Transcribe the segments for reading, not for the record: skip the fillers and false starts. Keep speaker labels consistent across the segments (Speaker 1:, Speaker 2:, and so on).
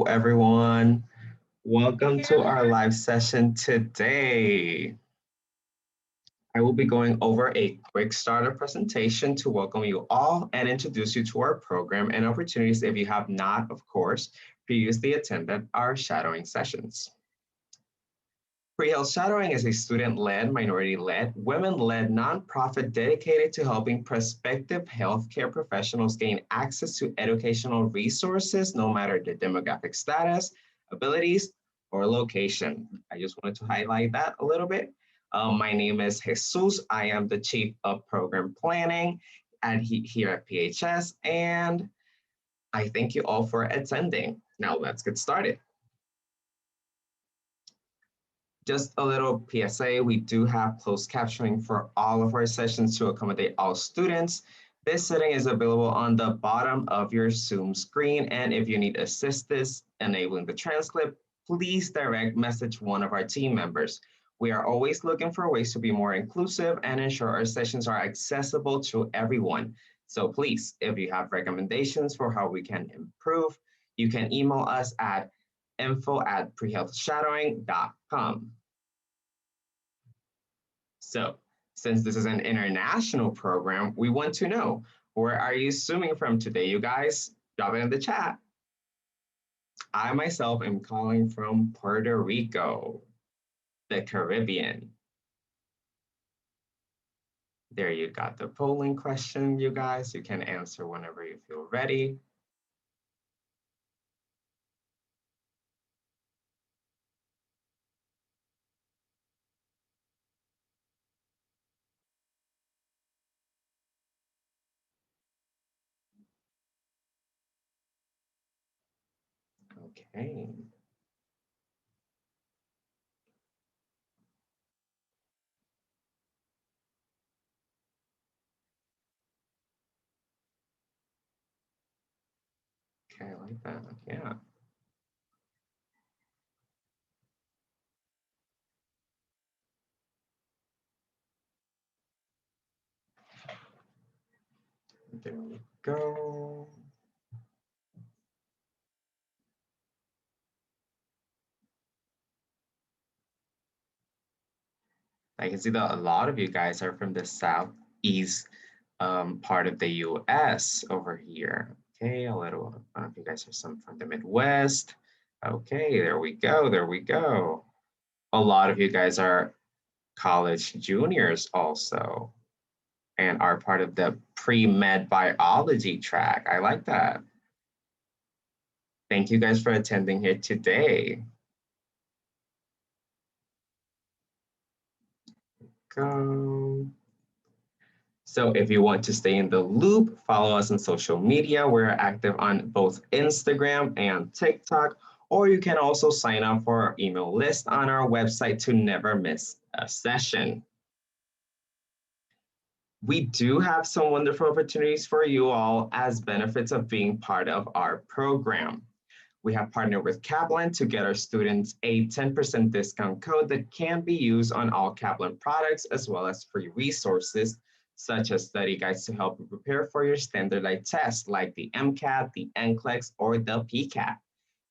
Speaker 1: everyone. Welcome to our live session today. I will be going over a quick starter presentation to welcome you all and introduce you to our program and opportunities if you have not, of course, previously attended our shadowing sessions. Pre-health shadowing is a student-led, minority-led, women-led nonprofit dedicated to helping prospective healthcare professionals gain access to educational resources, no matter their demographic status, abilities, or location. I just wanted to highlight that a little bit. My name is Jesus. I am the Chief of Program Planning here at PHS, and I thank you all for attending. Now let's get started. Just a little PSA, we do have closed captioning for all of our sessions to accommodate all students. This setting is available on the bottom of your Zoom screen, and if you need assistance enabling the transcript, please direct message one of our team members. We are always looking for ways to be more inclusive and ensure our sessions are accessible to everyone. So please, if you have recommendations for how we can improve, you can email us at info@prehealthshadowing.com. So, since this is an international program, we want to know, where are you zooming from today, you guys? Drop it in the chat. I myself am calling from Puerto Rico, the Caribbean. There you got the polling question, you guys. You can answer whenever you feel ready. Okay. Okay, I like that. Yeah. There we go. I can see that a lot of you guys are from the southeast part of the US over here. Okay, a little, one of you guys are some from the Midwest. Okay, there we go, there we go. A lot of you guys are college juniors also and are part of the pre-med biology track. I like that. Thank you guys for attending here today. Go. So if you want to stay in the loop, follow us on social media. We're active on both Instagram and TikTok, or you can also sign up for our email list on our website to never miss a session. We do have some wonderful opportunities for you all as benefits of being part of our program. We have partnered with Kaplan to get our students a 10% discount code that can be used on all Kaplan products, as well as free resources, such as study guides to help you prepare for your standardized tests like the MCAT, the NCLEX, or the PCAT.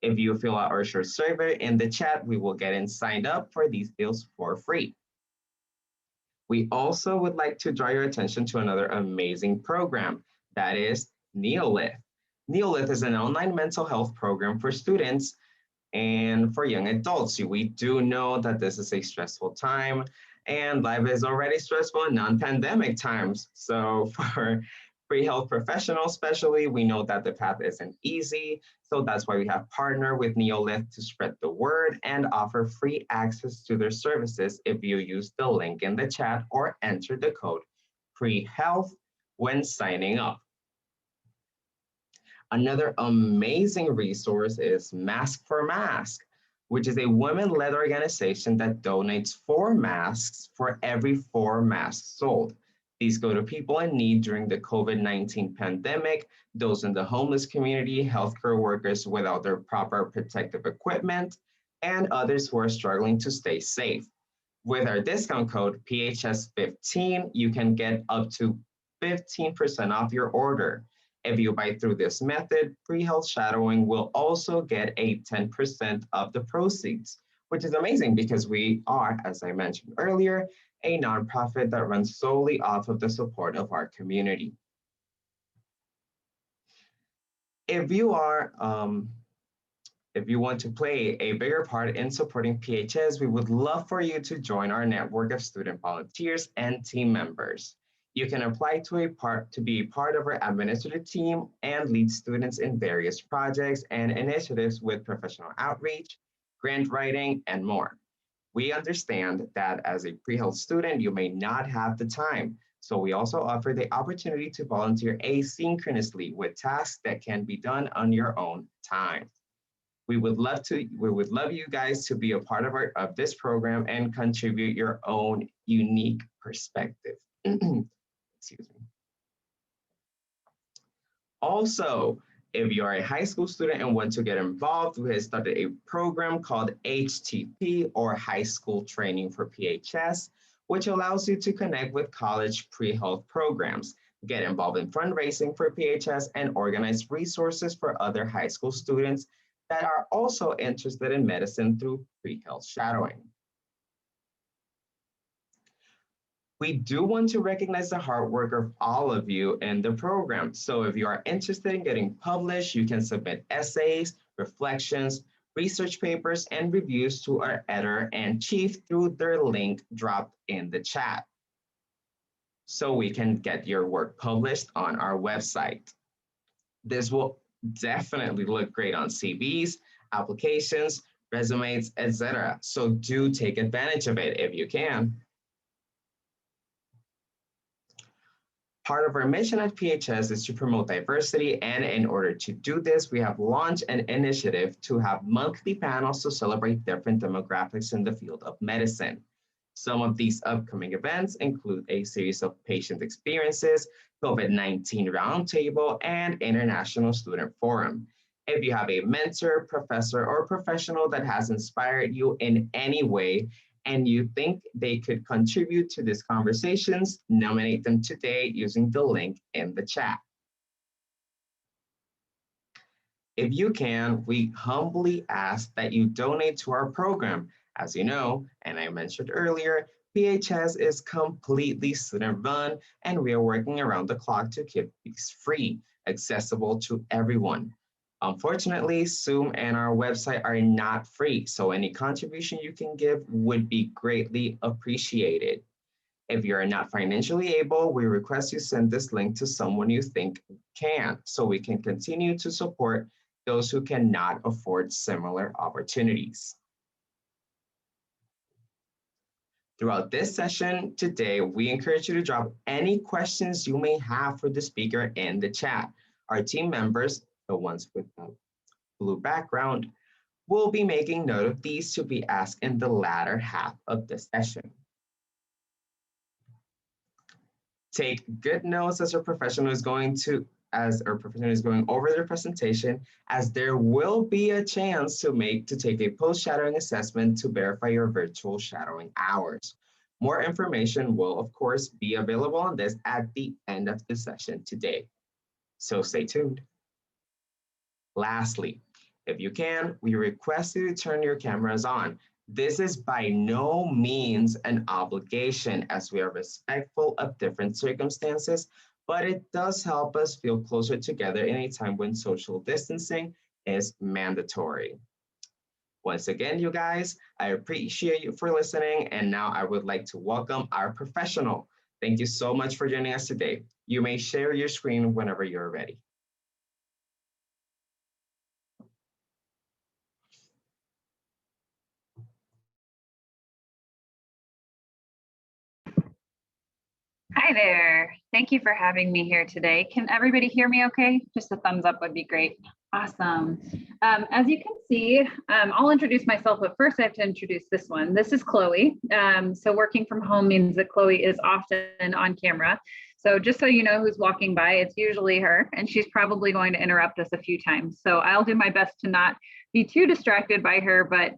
Speaker 1: If you fill out our short survey in the chat, we will get in signed up for these deals for free. We also would like to draw your attention to another amazing program, that is Neolith. Neolith is an online mental health program for students and for young adults. We do know that this is a stressful time and life is already stressful in non-pandemic times. So for pre-health professionals especially, we know that the path isn't easy. So that's why we have partnered with Neolith to spread the word and offer free access to their services if you use the link in the chat or enter the code pre-health when signing up. Another amazing resource is Mask for Mask, which is a women-led organization that donates 4 masks for every 4 masks sold. These go to people in need during the COVID-19 pandemic, those in the homeless community, healthcare workers without their proper protective equipment, and others who are struggling to stay safe. With our discount code PHS15, you can get up to 15% off your order. If you buy through this method, pre-health shadowing will also get a 10% of the proceeds, which is amazing because we are, as I mentioned earlier, a nonprofit that runs solely off of the support of our community. If you want to play a bigger part in supporting PHS, we would love for you to join our network of student volunteers and team members. You can apply to be part of our administrative team and lead students in various projects and initiatives with professional outreach, grant writing, and more. We understand that as a pre-health student, you may not have the time. So we also offer the opportunity to volunteer asynchronously with tasks that can be done on your own time. We would love you guys to be a part of this program and contribute your own unique perspective. Excuse me. Also, if you're a high school student and want to get involved, we have started a program called HTP, or High School Training for PHS, which allows you to connect with college pre-health programs, get involved in fundraising for PHS, and organize resources for other high school students that are also interested in medicine through pre-health shadowing. We do want to recognize the hard work of all of you in the program. So if you are interested in getting published, you can submit essays, reflections, research papers, and reviews to our editor-in-chief through their link dropped in the chat, so we can get your work published on our website. This will definitely look great on CVs, applications, resumes, etc. So do take advantage of it if you can. Part of our mission at PHS is to promote diversity, and in order to do this, we have launched an initiative to have monthly panels to celebrate different demographics in the field of medicine. Some of these upcoming events include a series of patient experiences, COVID-19 roundtable, and International Student Forum. If you have a mentor, professor, or professional that has inspired you in any way, and you think they could contribute to these conversations, nominate them today using the link in the chat. If you can, we humbly ask that you donate to our program. As you know, and I mentioned earlier, PHS is completely student-run, and we are working around the clock to keep these free, accessible to everyone. Unfortunately, Zoom and our website are not free, so any contribution you can give would be greatly appreciated. If you are not financially able, we request you send this link to someone you think can, so we can continue to support those who cannot afford similar opportunities. Throughout this session today, we encourage you to drop any questions you may have for the speaker in the chat. Our team members, the ones with the blue background, will be making note of these to be asked in the latter half of the session. Take good notes as our professional is going over their presentation, as there will be a chance to take a post-shadowing assessment to verify your virtual shadowing hours. More information will, of course, be available on this at the end of the session today. So stay tuned. Lastly, if you can, we request you to turn your cameras on. This is by no means an obligation, as we are respectful of different circumstances, but it does help us feel closer together in a time when social distancing is mandatory. Once again, you guys, I appreciate you for listening, and now I would like to welcome our professional. Thank you so much for joining us today. You may share your screen whenever you're ready.
Speaker 2: Hi there. Thank you for having me here today. Can everybody hear me okay? Just a thumbs up would be great. Awesome. As you can see, I'll introduce myself, but first I have to introduce this one. This is Chloe. So working from home means that Chloe is often on camera. So just so you know who's walking by, it's usually her, and she's probably going to interrupt us a few times. So I'll do my best to not be too distracted by her, but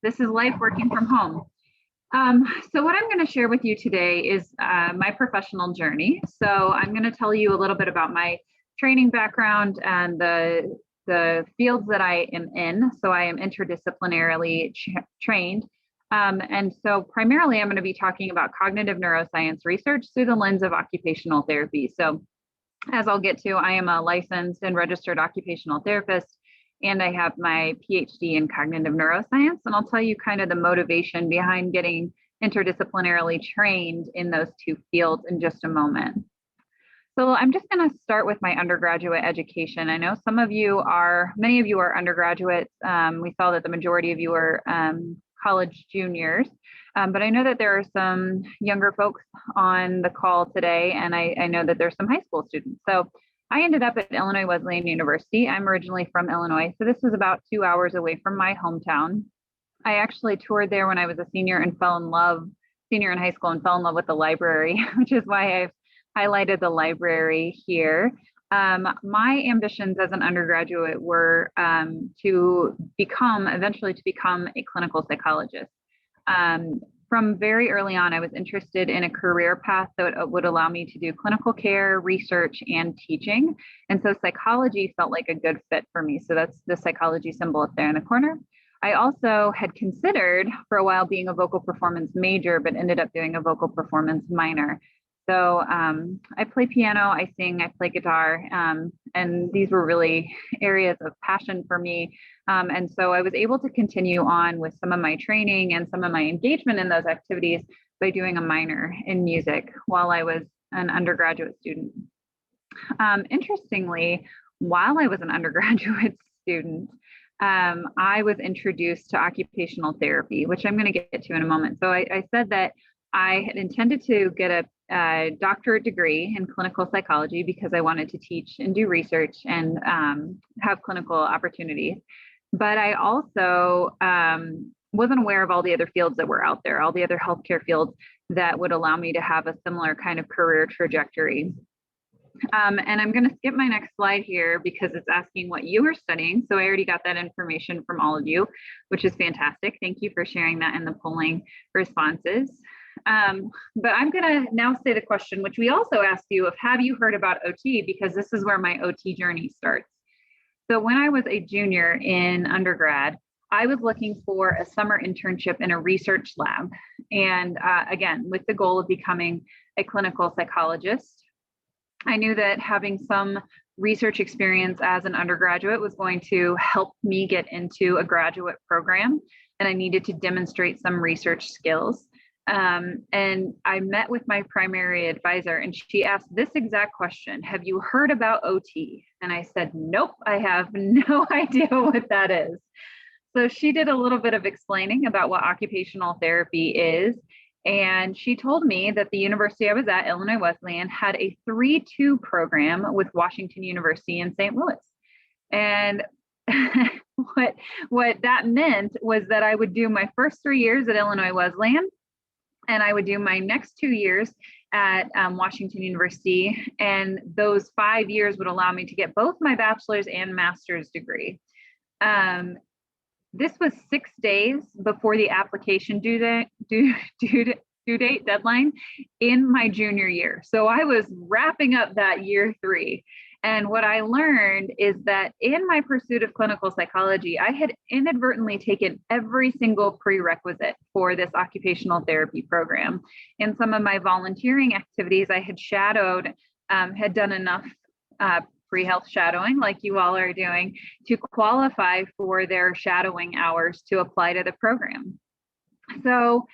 Speaker 2: this is life working from home. So what I'm going to share with you today is my professional journey. So I'm going to tell you a little bit about my training background and the fields that I am in. So I am interdisciplinarily trained. And so primarily I'm going to be talking about cognitive neuroscience research through the lens of occupational therapy. So as I'll get to, I am a licensed and registered occupational therapist, and I have my PhD in cognitive neuroscience. And I'll tell you kind of the motivation behind getting interdisciplinarily trained in those two fields in just a moment. So I'm just going to start with my undergraduate education. I know many of you are undergraduates. We saw that the majority of you are college juniors, but I know that there are some younger folks on the call today, and I know that there's some high school students. So I ended up at Illinois Wesleyan University. I'm originally from Illinois, so this is about 2 hours away from my hometown. I actually toured there when I was a senior in high school and fell in love with the library, which is why I've highlighted the library here. My ambitions as an undergraduate were eventually to become a clinical psychologist. From very early on, I was interested in a career path that would allow me to do clinical care, research, and teaching. And so psychology felt like a good fit for me. So that's the psychology symbol up there in the corner. I also had considered for a while being a vocal performance major, but ended up doing a vocal performance minor. So I play piano, I sing, I play guitar, and these were really areas of passion for me. And so I was able to continue on with some of my training and some of my engagement in those activities by doing a minor in music while I was an undergraduate student. Interestingly, while I was an undergraduate student, I was introduced to occupational therapy, which I'm going to get to in a moment. So I said that I had intended to get a doctorate degree in clinical psychology because I wanted to teach and do research and have clinical opportunities. But I also wasn't aware of all the other fields that were out there, all the other healthcare fields that would allow me to have a similar kind of career trajectory. And I'm going to skip my next slide here because it's asking what you are studying. So I already got that information from all of you, which is fantastic. Thank you for sharing that in the polling responses. But I'm going to now say the question, which we also asked you, of have you heard about OT? Because this is where my OT journey starts. So when I was a junior in undergrad, I was looking for a summer internship in a research lab. And again, with the goal of becoming a clinical psychologist. I knew that having some research experience as an undergraduate was going to help me get into a graduate program, and I needed to demonstrate some research skills. And I met with my primary advisor, and she asked this exact question: have you heard about OT? And I said, nope, I have no idea what that is. So she did a little bit of explaining about what occupational therapy is. And she told me that the university I was at, Illinois Wesleyan, had a 3-2 program with Washington University in St. Louis. And what that meant was that I would do my first 3 years at Illinois Wesleyan, and I would do my next 2 years at Washington University. And those 5 years would allow me to get both my bachelor's and master's degree. This was 6 days before the application due date deadline in my junior year. So I was wrapping up that year 3. And what I learned is that in my pursuit of clinical psychology, I had inadvertently taken every single prerequisite for this occupational therapy program. In some of my volunteering activities, I had shadowed, had done enough pre-health shadowing like you all are doing to qualify for their shadowing hours to apply to the program. So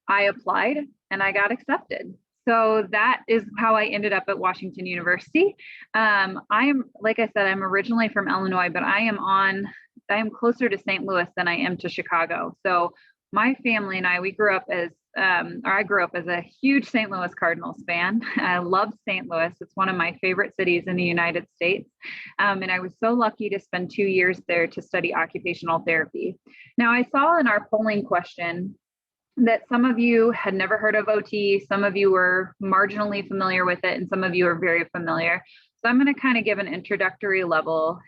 Speaker 2: I applied and I got accepted. So that is how I ended up at Washington University. Like I said, I'm originally from Illinois, but I am closer to St. Louis than I am to Chicago. So my family and I, I grew up as a huge St. Louis Cardinals fan. I love St. Louis. It's one of my favorite cities in the United States. And I was so lucky to spend 2 years there to study occupational therapy. Now, I saw in our polling question that some of you had never heard of OT, some of you were marginally familiar with it, and some of you are very familiar. So I'm going to kind of give an introductory level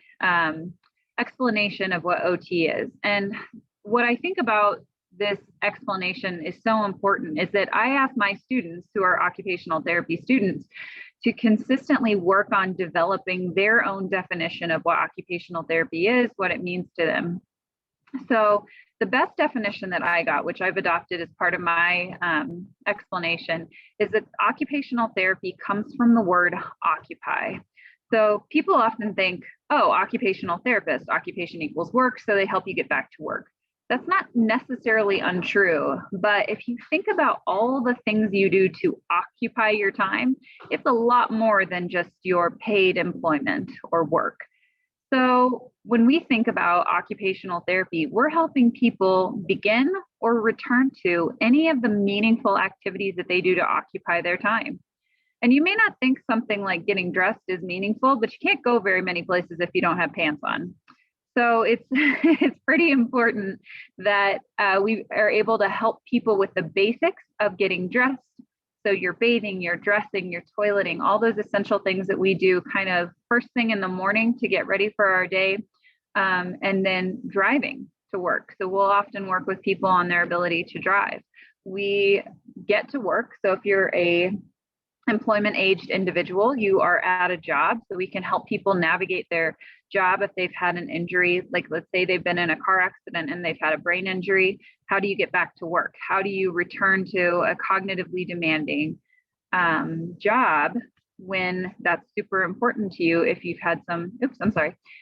Speaker 2: explanation of what OT is. And what I think about this explanation is so important is that I ask my students who are occupational therapy students to consistently work on developing their own definition of what occupational therapy is, what it means to them. So the best definition that I got, which I've adopted as part of my explanation, is that occupational therapy comes from the word occupy. So people often think, oh, occupational therapist, occupation equals work, so they help you get back to work. That's not necessarily untrue, but if you think about all the things you do to occupy your time, it's a lot more than just your paid employment or work. So when we think about occupational therapy, we're helping people begin or return to any of the meaningful activities that they do to occupy their time. And you may not think something like getting dressed is meaningful, but you can't go very many places if you don't have pants on. So it's it's pretty important that we are able to help people with the basics of getting dressed. So you're bathing, you're dressing, you're toileting, all those essential things that we do kind of first thing in the morning to get ready for our day, and then driving to work. So we'll often work with people on their ability to drive. We get to work. So if you're a employment aged individual, you are at a job, so we can help people navigate their job if they've had an injury. Like let's say they've been in a car accident and they've had a brain injury. How do you get back to work? How do you return to a cognitively demanding job when that's super important to you if you've had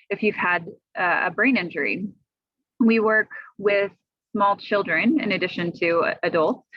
Speaker 2: if you've had a brain injury? We work with small children in addition to adults,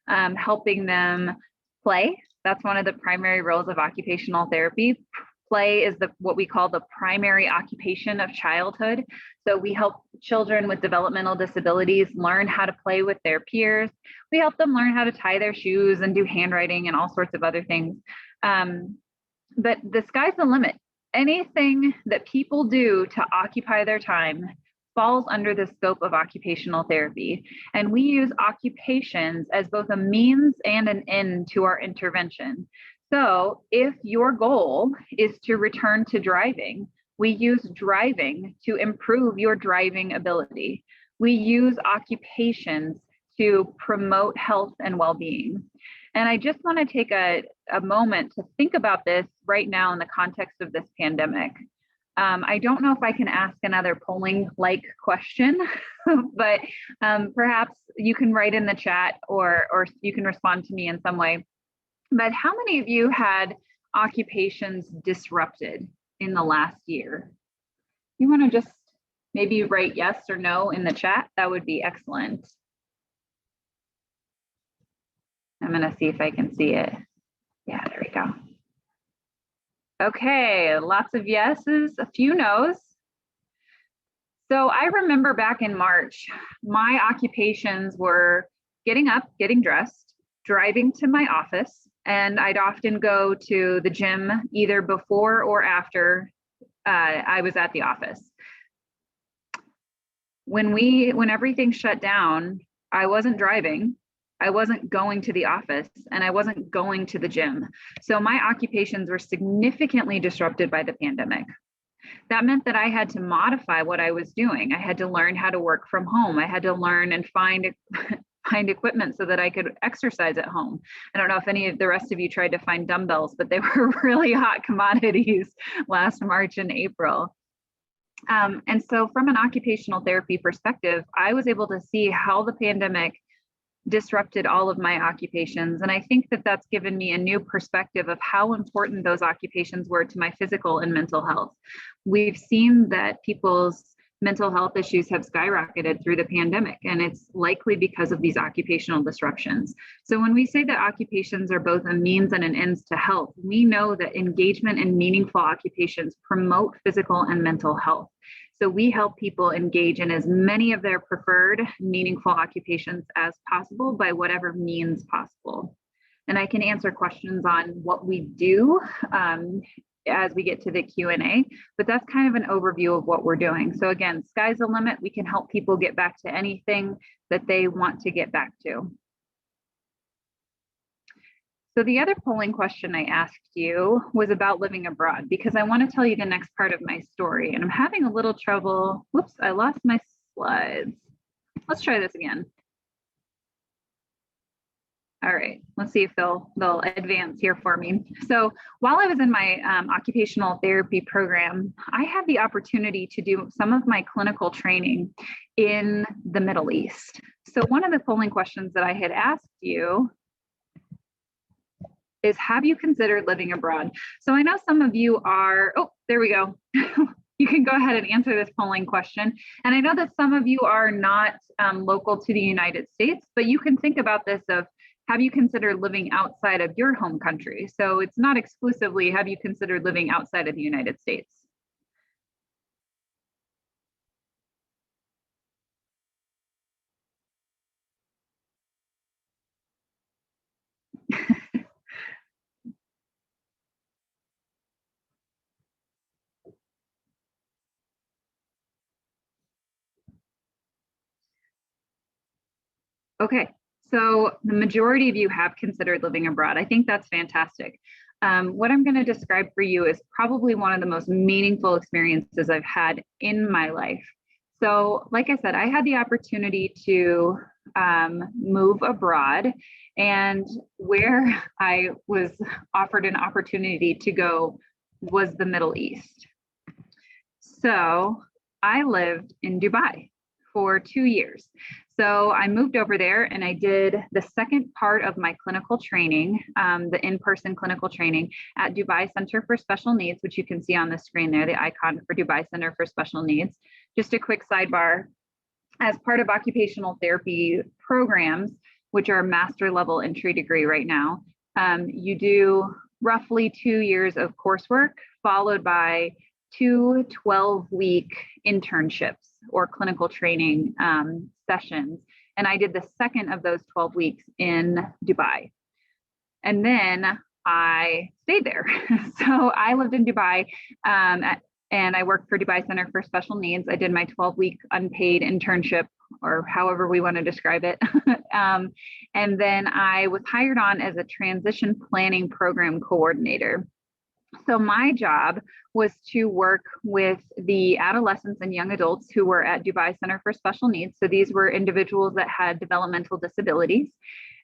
Speaker 2: helping them play. That's one of the primary roles of occupational therapy. Play is what we call the primary occupation of childhood. So we help children with developmental disabilities learn how to play with their peers. We help them learn how to tie their shoes and do handwriting and all sorts of other things. But the sky's the limit. Anything that people do to occupy their time falls under the scope of occupational therapy. And we use occupations as both a means and an end to our intervention. So if your goal is to return to driving, we use driving to improve your driving ability. We use occupations to promote health and well-being. And I just want to take a moment to think about this right now in the context of this pandemic. I don't know if I can ask another polling-like question, but perhaps you can write in the chat or you can respond to me in some way. But how many of you had occupations disrupted in the last year? You want to just maybe write yes or no in the chat? That would be excellent. I'm going to see if I can see it. Yeah, there we go. Okay, lots of yeses, a few nos. So I remember back in March, my occupations were getting up, getting dressed, driving to my office, and I'd often go to the gym either before or after I was at the office. When everything shut down, I wasn't driving. I wasn't going to the office and I wasn't going to the gym. So my occupations were significantly disrupted by the pandemic. That meant that I had to modify what I was doing. I had to learn how to work from home. I had to learn and find equipment so that I could exercise at home. I don't know if any of the rest of you tried to find dumbbells, but they were really hot commodities last March and April. And so from an occupational therapy perspective, I was able to see how the pandemic disrupted all of my occupations. And I think that that's given me a new perspective of how important those occupations were to my physical and mental health. We've seen that people's mental health issues have skyrocketed through the pandemic, and it's likely because of these occupational disruptions. So when we say that occupations are both a means and an ends to health, we know that engagement in meaningful occupations promote physical and mental health. So we help people engage in as many of their preferred meaningful occupations as possible by whatever means possible. And I can answer questions on what we do as we get to the Q&A, but that's kind of an overview of what we're doing. So again, sky's the limit. We can help people get back to anything that they want to get back to. So the other polling question I asked you was about living abroad, because I want to tell you the next part of my story, and I'm having a little trouble. Whoops, I lost my slides. Let's try this again. All right, let's see if they'll advance here for me. So while I was in my occupational therapy program, I had the opportunity to do some of my clinical training in the Middle East. So one of the polling questions that I had asked you is, have you considered living abroad? So I know some of you are, oh, there we go. You can go ahead and answer this polling question. And I know that some of you are not local to the United States, but you can think about this of, have you considered living outside of your home country? So it's not exclusively, have you considered living outside of the United States? Okay, so the majority of you have considered living abroad. I think that's fantastic. What I'm going to describe for you is probably one of the most meaningful experiences I've had in my life. So, like I said, I had the opportunity to move abroad, and where I was offered an opportunity to go was the Middle East. So, I lived in Dubai for 2 years. So I moved over there and I did the second part of my clinical training, the in-person clinical training at Dubai Center for Special Needs, which you can see on the screen there, the icon for Dubai Center for Special Needs. Just a quick sidebar, as part of occupational therapy programs, which are master level entry degree right now, you do roughly 2 years of coursework followed by 2 12-week internships or clinical training sessions. And I did the second of those 12 weeks in Dubai. And then I stayed there. So I lived in Dubai and I worked for Dubai Center for Special Needs. I did my 12-week unpaid internship, or however we want to describe it. And then I was hired on as a transition planning program coordinator. So my job was to work with the adolescents and young adults who were at Dubai Center for Special Needs. So these were individuals that had developmental disabilities.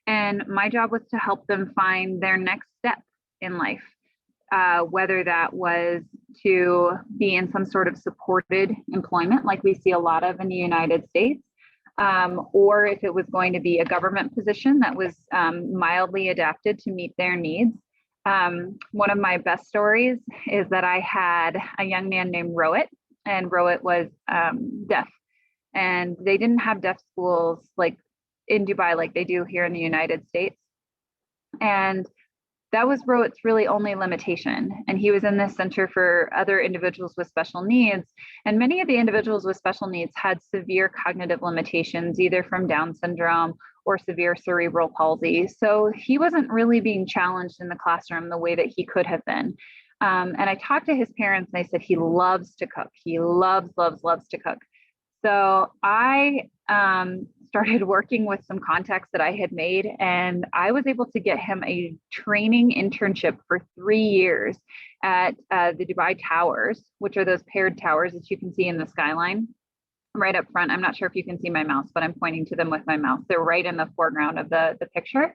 Speaker 2: And my job was to help them find their next step in life, whether that was to be in some sort of supported employment like we see a lot of in the United States, or if it was going to be a government position that was mildly adapted to meet their needs. One of my best stories is that I had a young man named Rohit, and Rohit was deaf, and they didn't have deaf schools like in Dubai like they do here in the United States. And that was Rohit's really only limitation. And he was in this center for other individuals with special needs. And many of the individuals with special needs had severe cognitive limitations, either from Down syndrome or severe cerebral palsy. So he wasn't really being challenged in the classroom the way that he could have been. And I talked to his parents and they said he loves to cook. He loves to cook. So I started working with some contacts that I had made, and I was able to get him a training internship for 3 years at the Dubai Towers, which are those paired towers that you can see in the skyline right up front. I'm not sure if you can see my mouse, but I'm pointing to them with my mouse. They're right in the foreground of the picture.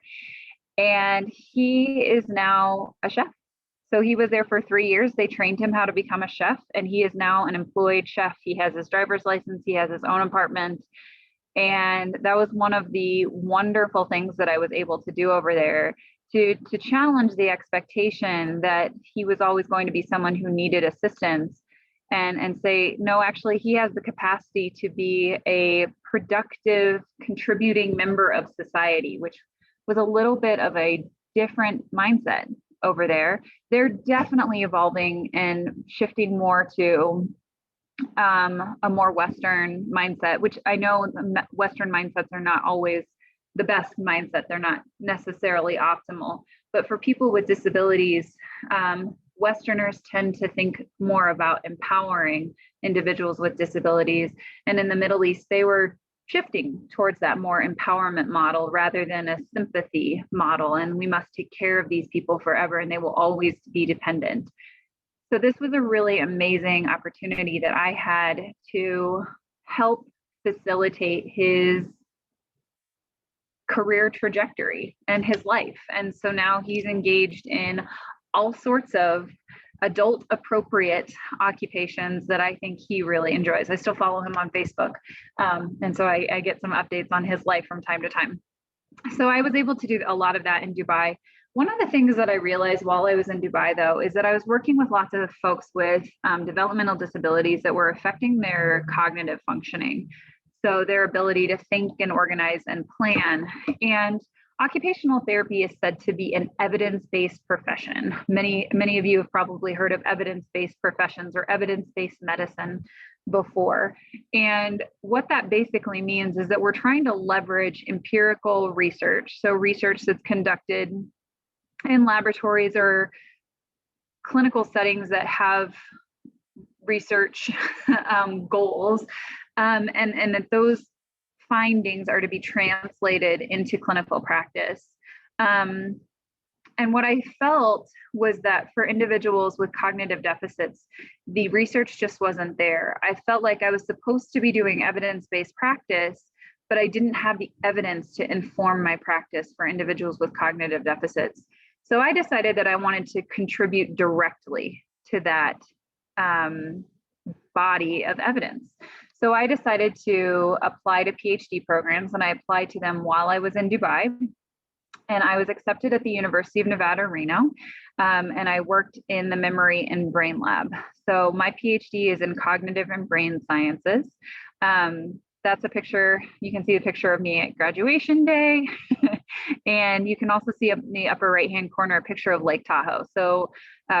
Speaker 2: And he is now a chef. So he was there for 3 years. They trained him how to become a chef, and he is now an employed chef. He has his driver's license. He has his own apartment. And that was one of the wonderful things that I was able to do over there, to challenge the expectation that he was always going to be someone who needed assistance, and say, no, actually, he has the capacity to be a productive, contributing member of society, which was a little bit of a different mindset over there. They're definitely evolving and shifting more to a more Western mindset, which I know Western mindsets are not always the best mindset. They're not necessarily optimal. But for people with disabilities, Westerners tend to think more about empowering individuals with disabilities. And in the Middle East, they were shifting towards that more empowerment model rather than a sympathy model. And we must take care of these people forever, and they will always be dependent. So this was a really amazing opportunity that I had to help facilitate his career trajectory and his life. And so now he's engaged in all sorts of adult appropriate occupations that I think he really enjoys. I still follow him on Facebook. And so I get some updates on his life from time to time. So I was able to do a lot of that in Dubai. One of the things that I realized while I was in Dubai, though, is that I was working with lots of folks with developmental disabilities that were affecting their cognitive functioning. So their ability to think and organize and plan. And occupational therapy is said to be an evidence-based profession. Many of you have probably heard of evidence-based professions or evidence-based medicine before. And what that basically means is that we're trying to leverage empirical research. So research that's conducted in laboratories or clinical settings that have research goals, and that those findings are to be translated into clinical practice. And what I felt was that for individuals with cognitive deficits, the research just wasn't there. I felt like I was supposed to be doing evidence-based practice, but I didn't have the evidence to inform my practice for individuals with cognitive deficits. So I decided that I wanted to contribute directly to that body of evidence. So I decided to apply to PhD programs, and I applied to them while I was in Dubai. And I was accepted at the University of Nevada, Reno, and I worked in the memory and brain lab. So my PhD is in cognitive and brain sciences. That's a picture, you can see the picture of me at graduation day. And you can also see in the upper right-hand corner a picture of Lake Tahoe. So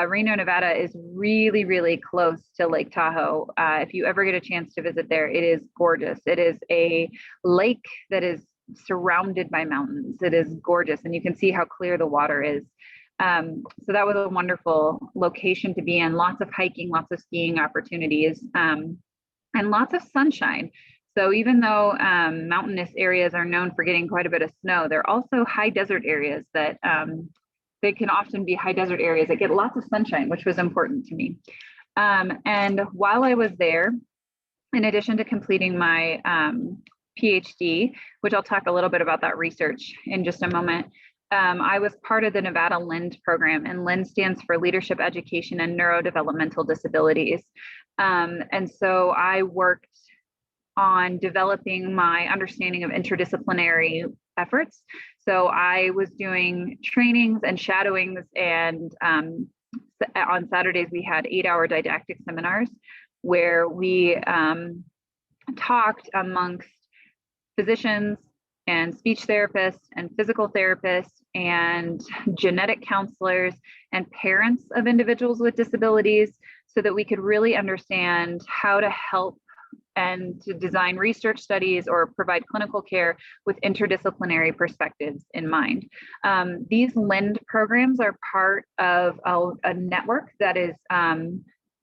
Speaker 2: Reno, Nevada is really, really close to Lake Tahoe. If you ever get a chance to visit there, it is gorgeous. It is a lake that is surrounded by mountains. It is gorgeous, and you can see how clear the water is. So that was a wonderful location to be in. Lots of hiking, lots of skiing opportunities, and lots of sunshine. So even though mountainous areas are known for getting quite a bit of snow, they're also high desert areas that they can often be high desert areas that get lots of sunshine, which was important to me. And while I was there, in addition to completing my PhD, which I'll talk a little bit about that research in just a moment, I was part of the Nevada LEND program, and LEND stands for Leadership Education and Neurodevelopmental Disabilities. And so I worked on developing my understanding of interdisciplinary efforts. So I was doing trainings and shadowings, and on Saturdays we had 8-hour didactic seminars where we talked amongst physicians and speech therapists and physical therapists and genetic counselors and parents of individuals with disabilities, so that we could really understand how to help and to design research studies or provide clinical care with interdisciplinary perspectives in mind. These LEND programs are part of a network that is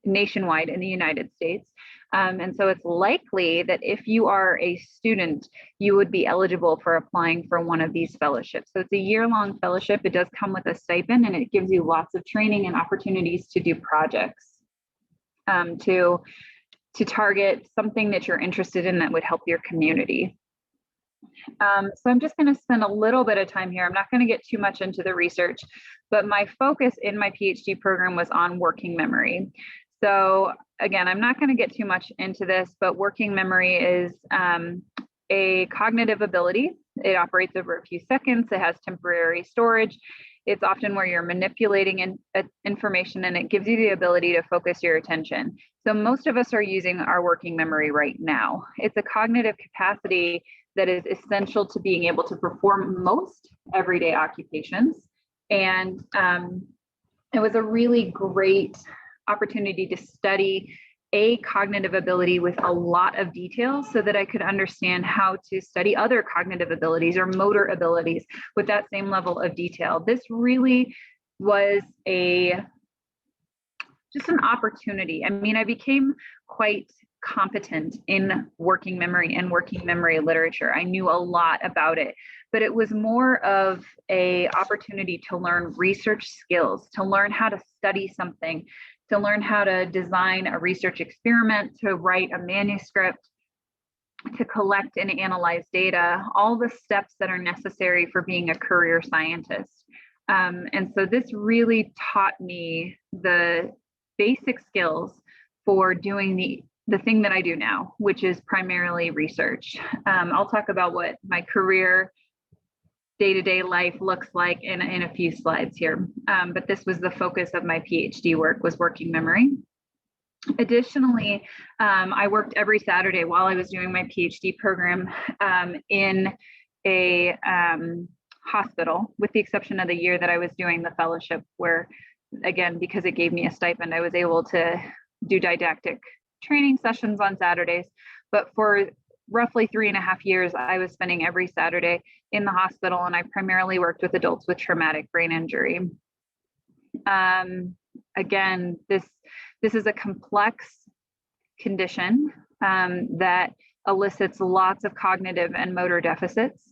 Speaker 2: nationwide in the United States. And so it's likely that if you are a student, you would be eligible for applying for one of these fellowships. So it's a year-long fellowship. It does come with a stipend, and it gives you lots of training and opportunities to do projects to target something that you're interested in that would help your community. So I'm just going to spend a little bit of time here. I'm not going to get too much into the research, but my focus in my PhD program was on working memory. So again, I'm not going to get too much into this, but working memory is a cognitive ability. It operates over a few seconds. It has temporary storage. It's often where you're manipulating information, and it gives you the ability to focus your attention. So most of us are using our working memory right now. It's a cognitive capacity that is essential to being able to perform most everyday occupations. And it was a really great opportunity to study a cognitive ability with a lot of detail, so that I could understand how to study other cognitive abilities or motor abilities with that same level of detail. This really was just an opportunity. I mean, I became quite competent in working memory and working memory literature. I knew a lot about it, but it was more of an opportunity to learn research skills, to learn how to study something, to learn how to design a research experiment, to write a manuscript, to collect and analyze data, all the steps that are necessary for being a career scientist. And so this really taught me the basic skills for doing the thing that I do now, which is primarily research. I'll talk about what my career day-to-day life looks like in a few slides here. But this was the focus of my PhD work, was working memory. Additionally, I worked every Saturday while I was doing my PhD program in a hospital, with the exception of the year that I was doing the fellowship, where, again, because it gave me a stipend, I was able to do didactic training sessions on Saturdays. But for roughly 3.5 years, I was spending every Saturday in the hospital, and I primarily worked with adults with traumatic brain injury. Again, this is a complex condition that elicits lots of cognitive and motor deficits.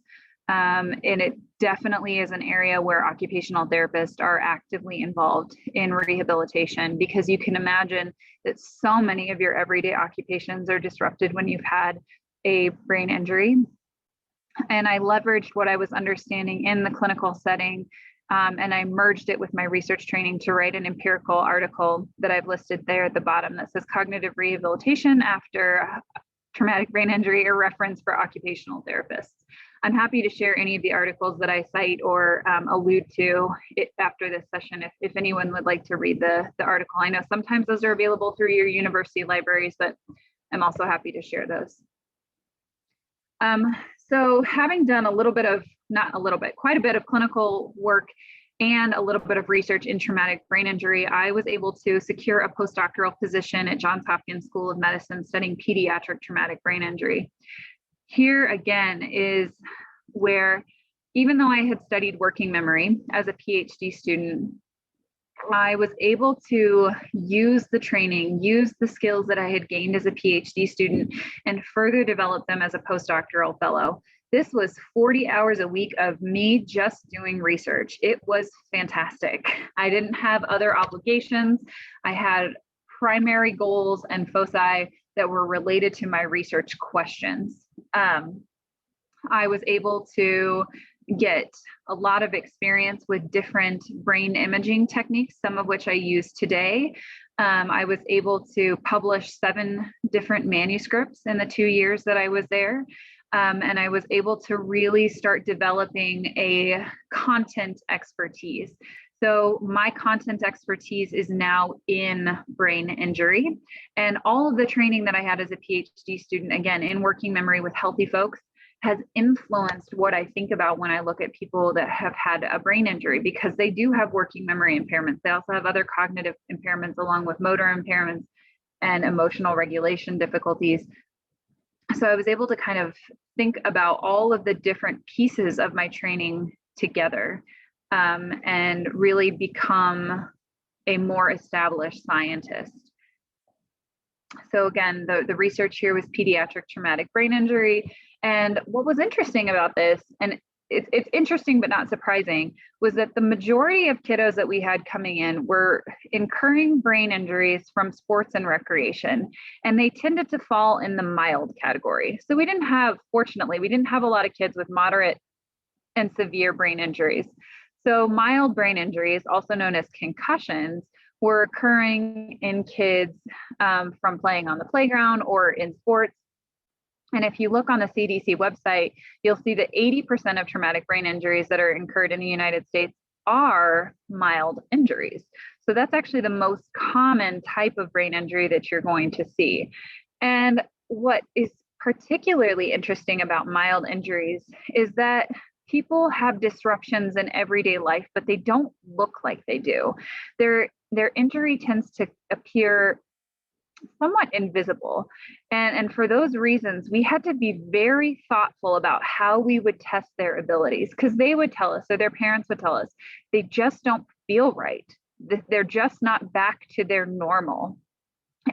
Speaker 2: And it definitely is an area where occupational therapists are actively involved in rehabilitation, because you can imagine that so many of your everyday occupations are disrupted when you've had a brain injury. And I leveraged what I was understanding in the clinical setting, and I merged it with my research training to write an empirical article that I've listed there at the bottom that says cognitive rehabilitation after traumatic brain injury, a reference for occupational therapists. I'm happy to share any of the articles that I cite or allude to it after this session if anyone would like to read the article. I know sometimes those are available through your university libraries, but I'm also happy to share those. So having done quite a bit of clinical work and a little bit of research in traumatic brain injury, I was able to secure a postdoctoral position at Johns Hopkins School of Medicine studying pediatric traumatic brain injury. Here again is where, even though I had studied working memory as a PhD student, I was able to use the training, use the skills that I had gained as a PhD student, and further develop them as a postdoctoral fellow. This was 40 hours a week of me just doing research. It was fantastic. I didn't have other obligations. I had primary goals and foci that were related to my research questions. I was able to get a lot of experience with different brain imaging techniques, some of which I use today. I was able to publish 7 different manuscripts in the 2 years that I was there. And I was able to really start developing a content expertise. So my content expertise is now in brain injury, and all of the training that I had as a PhD student, again, in working memory with healthy folks, has influenced what I think about when I look at people that have had a brain injury, because they do have working memory impairments. They also have other cognitive impairments along with motor impairments and emotional regulation difficulties. So I was able to kind of think about all of the different pieces of my training together, and really become a more established scientist. So again, the research here was pediatric traumatic brain injury. And what was interesting about this, and it's interesting but not surprising, was that the majority of kiddos that we had coming in were incurring brain injuries from sports and recreation, and they tended to fall in the mild category. So fortunately, we didn't have a lot of kids with moderate and severe brain injuries. So mild brain injuries, also known as concussions, were occurring in kids from playing on the playground or in sports. And if you look on the CDC website, you'll see that 80% of traumatic brain injuries that are incurred in the United States are mild injuries. So that's actually the most common type of brain injury that you're going to see. And what is particularly interesting about mild injuries is that people have disruptions in everyday life, but they don't look like they do. Their injury tends to appear somewhat invisible. And for those reasons, we had to be very thoughtful about how we would test their abilities, because they would tell us, or their parents would tell us, they just don't feel right. They're just not back to their normal.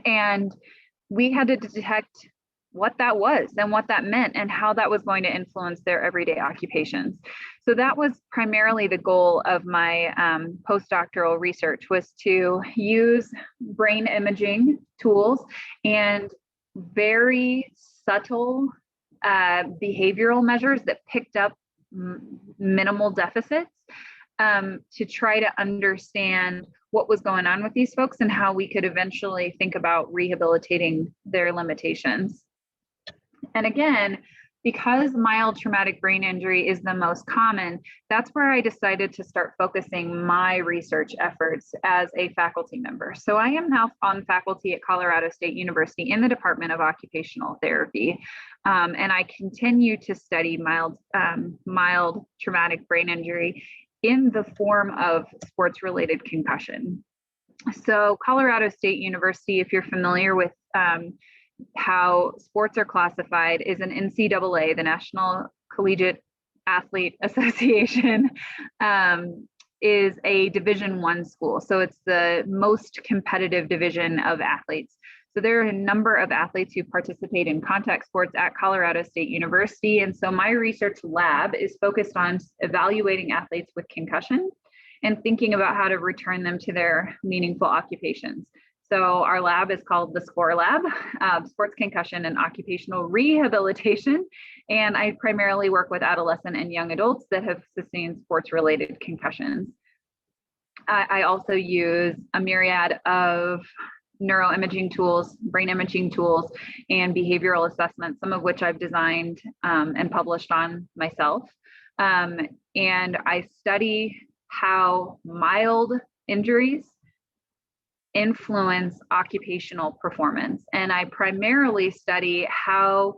Speaker 2: And we had to detect what that was and what that meant and how that was going to influence their everyday occupations. So that was primarily the goal of my postdoctoral research, was to use brain imaging tools and very subtle behavioral measures that picked up minimal deficits to try to understand what was going on with these folks and how we could eventually think about rehabilitating their limitations. And again, because mild traumatic brain injury is the most common, that's where I decided to start focusing my research efforts as a faculty member. So I am now on faculty at Colorado State University in the Department of Occupational Therapy. And I continue to study mild traumatic brain injury in the form of sports-related concussion. So Colorado State University, if you're familiar with how sports are classified, is an NCAA, the National Collegiate Athlete Association, is a Division I school. So it's the most competitive division of athletes. So there are a number of athletes who participate in contact sports at Colorado State University. And so my research lab is focused on evaluating athletes with concussion and thinking about how to return them to their meaningful occupations. So our lab is called the SCORE Lab, Sports Concussion and Occupational Rehabilitation. And I primarily work with adolescent and young adults that have sustained sports-related concussions. I also use a myriad of neuroimaging tools, brain imaging tools, and behavioral assessments, some of which I've designed and published on myself. And I study how mild injuries influence occupational performance. And I primarily study how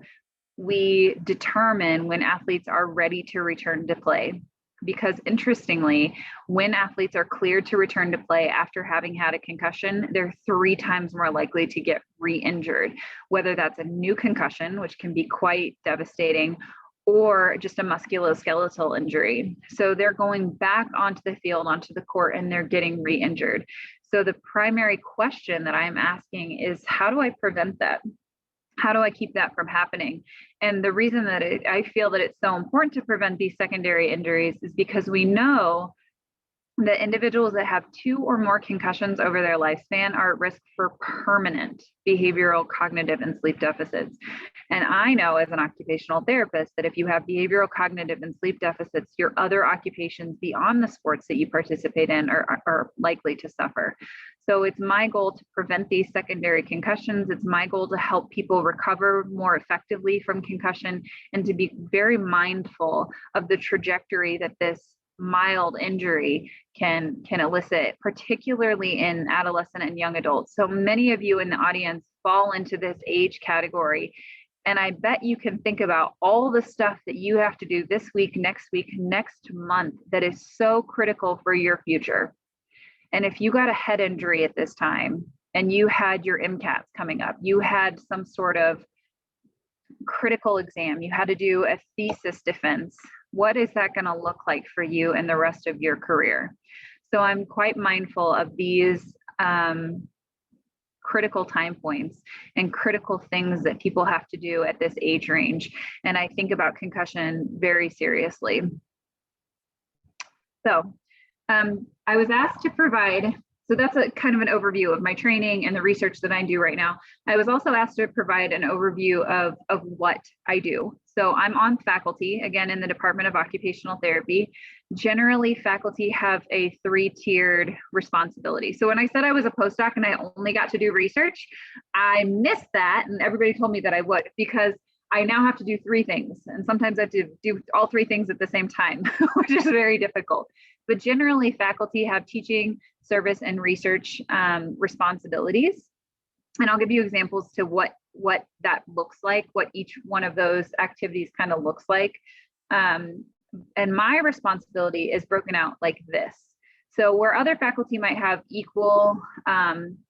Speaker 2: we determine when athletes are ready to return to play. Because interestingly, when athletes are cleared to return to play after having had a concussion, they're 3 times more likely to get re-injured, whether that's a new concussion, which can be quite devastating, or just a musculoskeletal injury. So they're going back onto the field, onto the court, and they're getting re-injured. So the primary question that I'm asking is, how do I prevent that? How do I keep that from happening? And the reason that I feel that it's so important to prevent these secondary injuries is because we know that individuals that have 2 or more concussions over their lifespan are at risk for permanent behavioral, cognitive, and sleep deficits. And I know as an occupational therapist that if you have behavioral, cognitive, and sleep deficits, your other occupations beyond the sports that you participate in are likely to suffer. So it's my goal to prevent these secondary concussions. It's my goal to help people recover more effectively from concussion and to be very mindful of the trajectory that this mild injury can elicit, particularly in adolescent and young adults. So many of you in the audience fall into this age category. And I bet you can think about all the stuff that you have to do this week, next month, that is so critical for your future. And if you got a head injury at this time and you had your MCATs coming up, you had some sort of critical exam, you had to do a thesis defense, what is that going to look like for you and the rest of your career? So I'm quite mindful of these critical time points and critical things that people have to do at this age range. And I think about concussion very seriously. So I was asked to provide, so that's a kind of an overview of my training and the research that I do right now. I was also asked to provide an overview of what I do. So I'm on faculty, again, in the Department of Occupational Therapy. Generally, faculty have a 3-tiered responsibility. So when I said I was a postdoc and I only got to do research, I missed that. And everybody told me that I would, because I now have to do 3 things. And sometimes I have to do all 3 things at the same time, which is very difficult. But generally, faculty have teaching, service, and research responsibilities. And I'll give you examples to what that looks like, what each one of those activities kind of looks like. And my responsibility is broken out like this. So where other faculty might have equal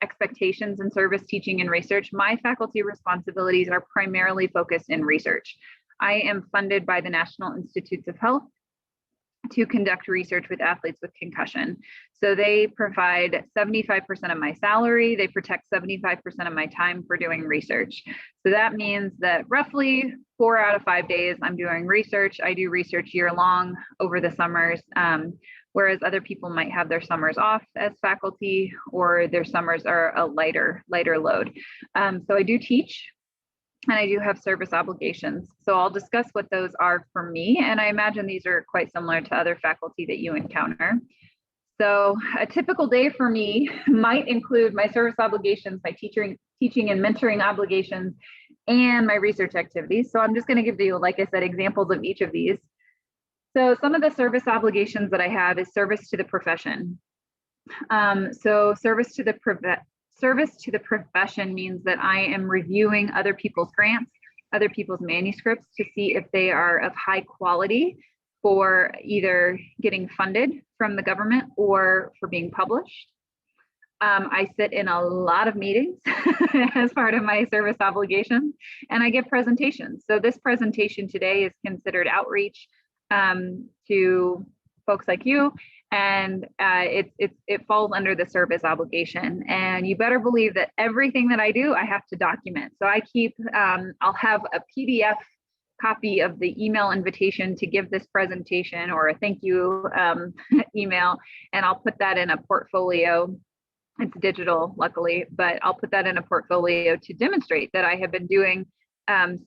Speaker 2: expectations in service, teaching, and research, my faculty responsibilities are primarily focused in research. I am funded by the National Institutes of Health to conduct research with athletes with concussion. So they provide 75% of my salary. They protect 75% of my time for doing research. So that means that roughly 4 out of 5 days I'm doing research. I do research year long over the summers, whereas other people might have their summers off as faculty, or their summers are a lighter load. So I do teach. and I do have service obligations. So I'll discuss what those are for me, and I imagine these are quite similar to other faculty that you encounter. So a typical day for me might include my service obligations, my teaching and mentoring obligations, and my research activities. So I'm just going to give you, like I said, examples of each of these. So some of the service obligations that I have is service to the profession. So service to the profession means that I am reviewing other people's grants, other people's manuscripts to see if they are of high quality for either getting funded from the government or for being published. I sit in a lot of meetings as part of my service obligations, and I give presentations. So this presentation today is considered outreach to folks like you, and it falls under the service obligation. And you better believe that everything that I do, I have to document. So I keep, I'll have a PDF copy of the email invitation to give this presentation, or a thank you email, and I'll put that in a portfolio. It's digital, luckily, but I'll put that in a portfolio to demonstrate that I have been doing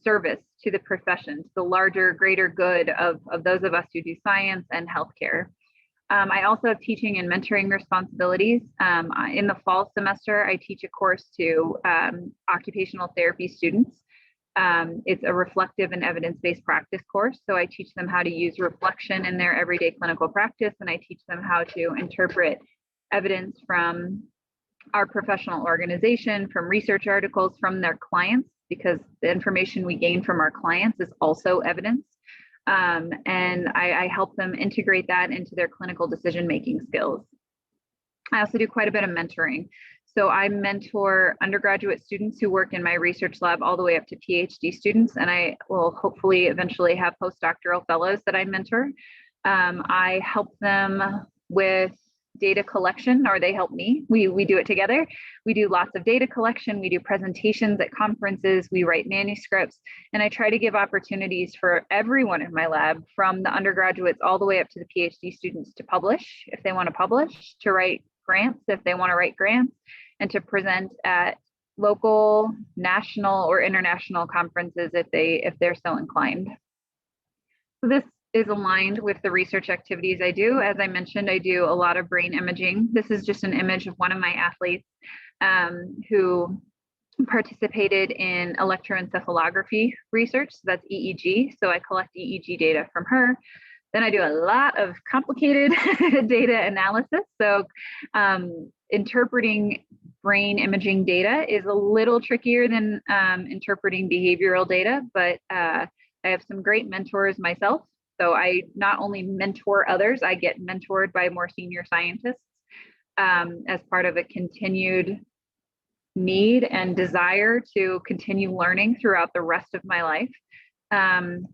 Speaker 2: service to the profession, to the larger, greater good of those of us who do science and healthcare. I also have teaching and mentoring responsibilities. In the fall semester, I teach a course to occupational therapy students. It's a reflective and evidence-based practice course. So I teach them how to use reflection in their everyday clinical practice, and I teach them how to interpret evidence from our professional organization, from research articles, from their clients, because the information we gain from our clients is also evidence. And I help them integrate that into their clinical decision-making skills. I also do quite a bit of mentoring. So I mentor undergraduate students who work in my research lab all the way up to PhD students, and I will hopefully eventually have postdoctoral fellows that I mentor. I help them with data collection, or they help me. We do it together. We do lots of data collection. We do presentations at conferences. We write manuscripts, and I try to give opportunities for everyone in my lab, from the undergraduates all the way up to the PhD students, to publish if they want to publish, to write grants if they want to write grants, and to present at local, national, or international conferences if they're so inclined. So this is aligned with the research activities I do. As I mentioned, I do a lot of brain imaging. This is just an image of one of my athletes who participated in electroencephalography research. So that's EEG. So I collect EEG data from her. Then I do a lot of complicated data analysis. So interpreting brain imaging data is a little trickier than interpreting behavioral data, but I have some great mentors myself. So I not only mentor others, I get mentored by more senior scientists as part of a continued need and desire to continue learning throughout the rest of my life. And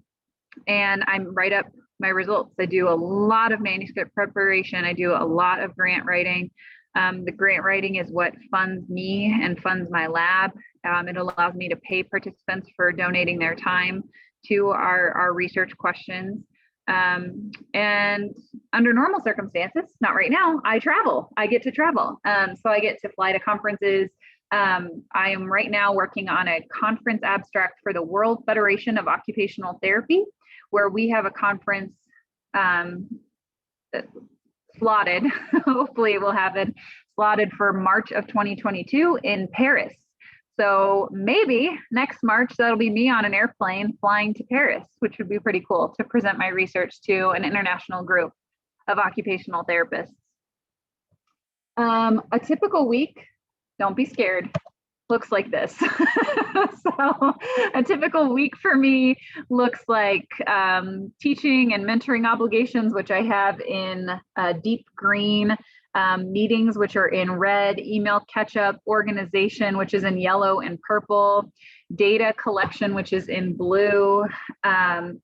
Speaker 2: I write up my results. I do a lot of manuscript preparation. I do a lot of grant writing. The grant writing is what funds me and funds my lab. It allows me to pay participants for donating their time to our research questions. And under normal circumstances, not right now, I travel. I get to travel. So I get to fly to conferences. I am right now working on a conference abstract for the World Federation of Occupational Therapy, where we have a conference slotted. Hopefully we'll have it slotted for March of 2022 in Paris. So maybe next March, that'll be me on an airplane flying to Paris, which would be pretty cool to present my research to an international group of occupational therapists. A typical week, don't be scared, looks like this. So a typical week for me looks like teaching and mentoring obligations, which I have in deep green, meetings, which are in red, email catch-up, organization, which is in yellow and purple, data collection, which is in blue,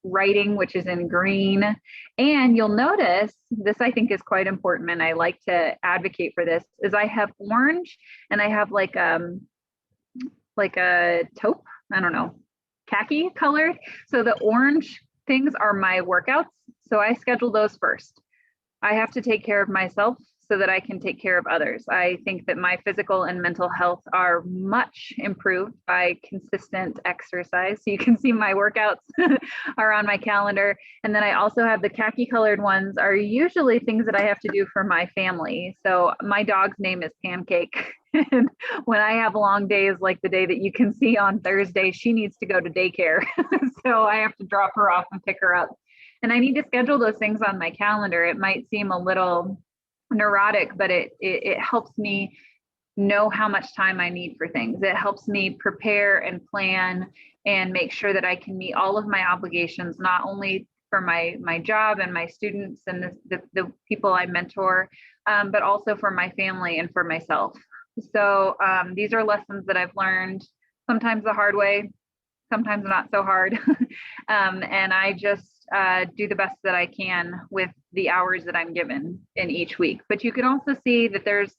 Speaker 2: writing, which is in green. And you'll notice, this I think is quite important, and I like to advocate for this, is I have orange and I have like a taupe, I don't know, khaki colored. So the orange things are my workouts. So I schedule those first. I have to take care of myself. so that I can take care of others. I think that my physical and mental health are much improved by consistent exercise. So you can see my workouts are on my calendar. And then I also have the khaki colored ones are usually things that I have to do for my family. So my dog's name is Pancake. And when I have long days like the day that you can see on Thursday, she needs to go to daycare. So I have to drop her off and pick her up. And I need to schedule those things on my calendar. It might seem a little neurotic, but it helps me know how much time I need for things. It helps me prepare and plan and make sure that I can meet all of my obligations, not only for my job and my students and the people I mentor, but also for my family and for myself. So these are lessons that I've learned, sometimes the hard way, sometimes not so hard. And I just do the best that I can with the hours that I'm given in each week. But you can also see that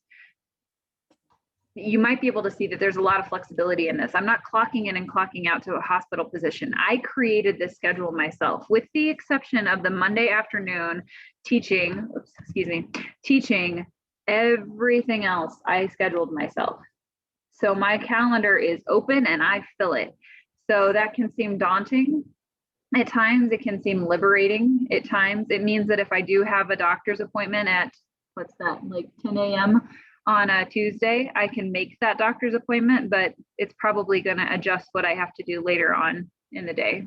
Speaker 2: you might be able to see that there's a lot of flexibility in this. I'm not clocking in and clocking out to a hospital position. I created this schedule myself, with the exception of the Monday afternoon teaching, everything else I scheduled myself. So my calendar is open and I fill it. So that can seem daunting. At times it can seem liberating. At times it means that if I do have a doctor's appointment at, what's that, like 10 a.m. on a Tuesday, I can make that doctor's appointment, but it's probably going to adjust what I have to do later on in the day.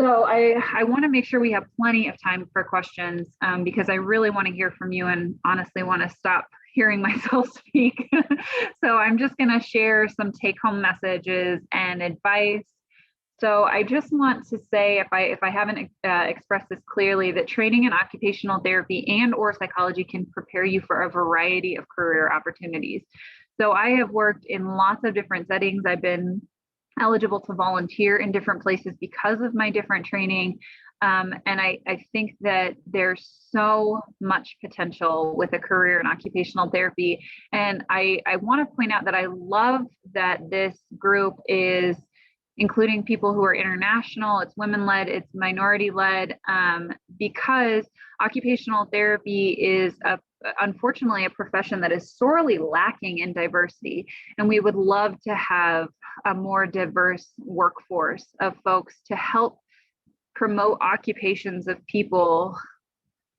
Speaker 2: So I want to make sure we have plenty of time for questions because I really want to hear from you and honestly want to stop hearing myself speak. So I'm just going to share some take-home messages and advice. So I just want to say, if I haven't expressed this clearly, that training in occupational therapy and or psychology can prepare you for a variety of career opportunities. So I have worked in lots of different settings. I've been eligible to volunteer in different places because of my different training. And I think that there's so much potential with a career in occupational therapy. And I want to point out that I love that this group is including people who are international, it's women-led, it's minority-led, because occupational therapy is unfortunately a profession that is sorely lacking in diversity. And we would love to have a more diverse workforce of folks to help promote occupations of people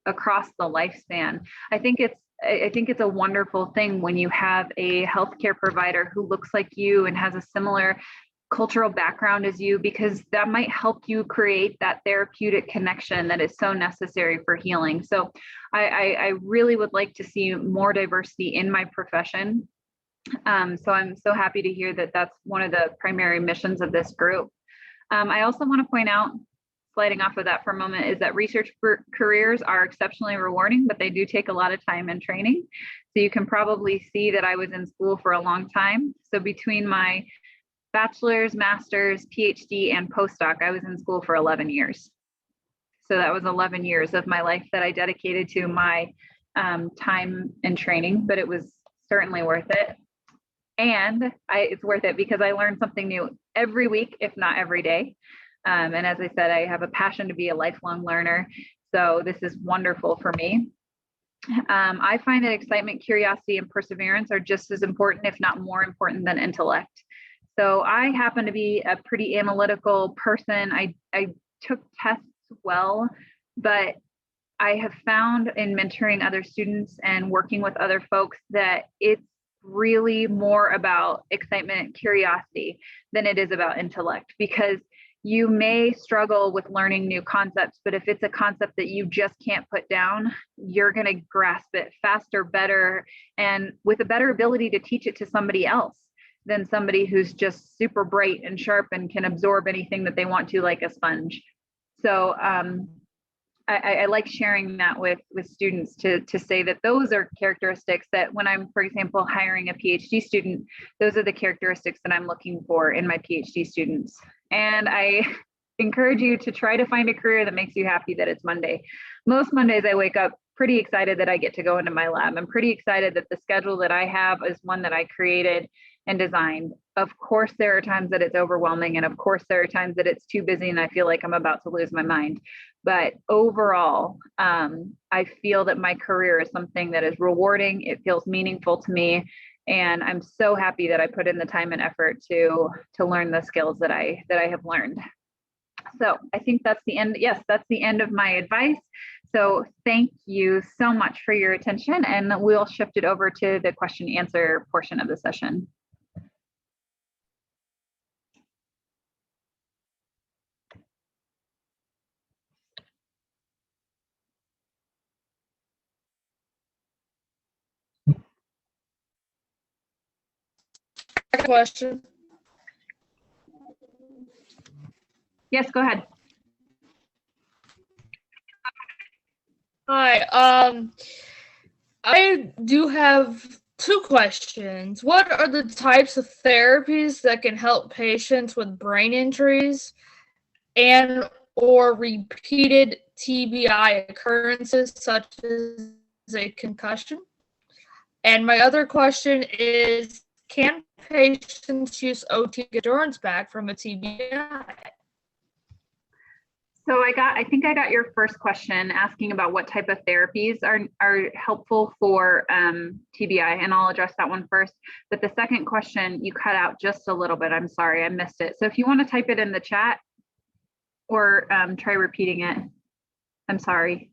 Speaker 2: across the lifespan. I think it's a wonderful thing when you have a healthcare provider who looks like you and has a similar cultural background as you, because that might help you create that therapeutic connection that is so necessary for healing. So I really would like to see more diversity in my profession. So I'm so happy to hear that that's one of the primary missions of this group. I also want to point out, sliding off of that for a moment, is that research careers are exceptionally rewarding, but they do take a lot of time and training. So you can probably see that I was in school for a long time. So between my bachelor's, master's, PhD, and postdoc, I was in school for 11 years. So that was 11 years of my life that I dedicated to my time and training, but it was certainly worth it. And it's worth it because I learned something new every week, if not every day. And as I said, I have a passion to be a lifelong learner. So this is wonderful for me. I find that excitement, curiosity, and perseverance are just as important, if not more important, than intellect. So I happen to be a pretty analytical person. I took tests well, but I have found in mentoring other students and working with other folks that it's really more about excitement and curiosity than it is about intellect, because you may struggle with learning new concepts, but if it's a concept that you just can't put down, you're going to grasp it faster, better, and with a better ability to teach it to somebody else than somebody who's just super bright and sharp and can absorb anything that they want to, like a sponge. So I like sharing that with students to say that those are characteristics that when I'm, for example, hiring a PhD student, those are the characteristics that I'm looking for in my PhD students. And I encourage you to try to find a career that makes you happy that it's Monday. Most Mondays I wake up pretty excited that I get to go into my lab. I'm pretty excited that the schedule that I have is one that I created. and designed. Of course, there are times that it's overwhelming, and of course, there are times that it's too busy and I feel like I'm about to lose my mind. But overall, I feel that my career is something that is rewarding. It feels meaningful to me, and I'm so happy that I put in the time and effort to learn the skills that I have learned. So I think that's the end. Yes, that's the end of my advice. So thank you so much for your attention, and we'll shift it over to the question and answer portion of the session.
Speaker 3: Question.
Speaker 2: Yes, go ahead.
Speaker 3: Hi, I do have two questions. What are the types of therapies that can help patients with brain injuries and or repeated TBI occurrences such as a concussion? And my other question is, can patients use OT endurance back from a TBI?
Speaker 2: So I think I got your first question asking about what type of therapies are helpful for TBI, and I'll address that one first. But the second question, you cut out just a little bit. I'm sorry, I missed it. So if you want to type it in the chat or try repeating it. I'm sorry.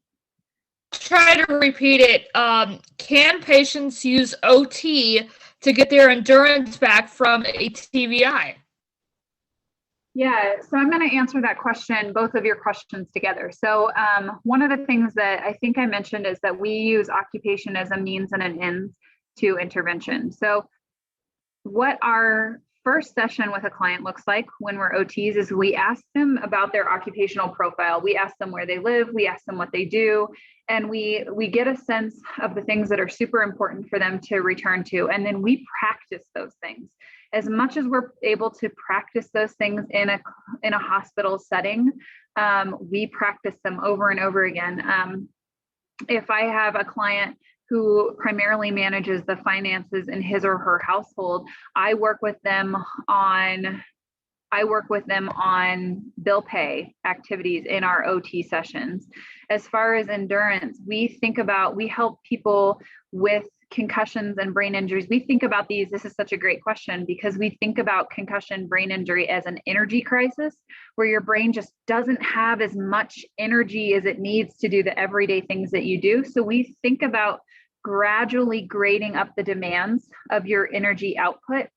Speaker 3: Try to repeat it. Can patients use OT to get their endurance back from a TBI?
Speaker 2: Yeah, so I'm going to answer that question, both of your questions together. So one of the things that I think I mentioned is that we use occupation as a means and an end to intervention. So what our first session with a client looks like when we're OTs is we ask them about their occupational profile. We ask them where they live, we ask them what they do, and we get a sense of the things that are super important for them to return to. And then we practice those things. As much as we're able to practice those things in a hospital setting, we practice them over and over again. If I have a client who primarily manages the finances in his or her household, I work with them on bill pay activities in our OT sessions. As far as endurance, we help people with concussions and brain injuries. We think about these, this is such a great question, because we think about concussion, brain injury as an energy crisis, where your brain just doesn't have as much energy as it needs to do the everyday things that you do. So we think about gradually grading up the demands of your energy output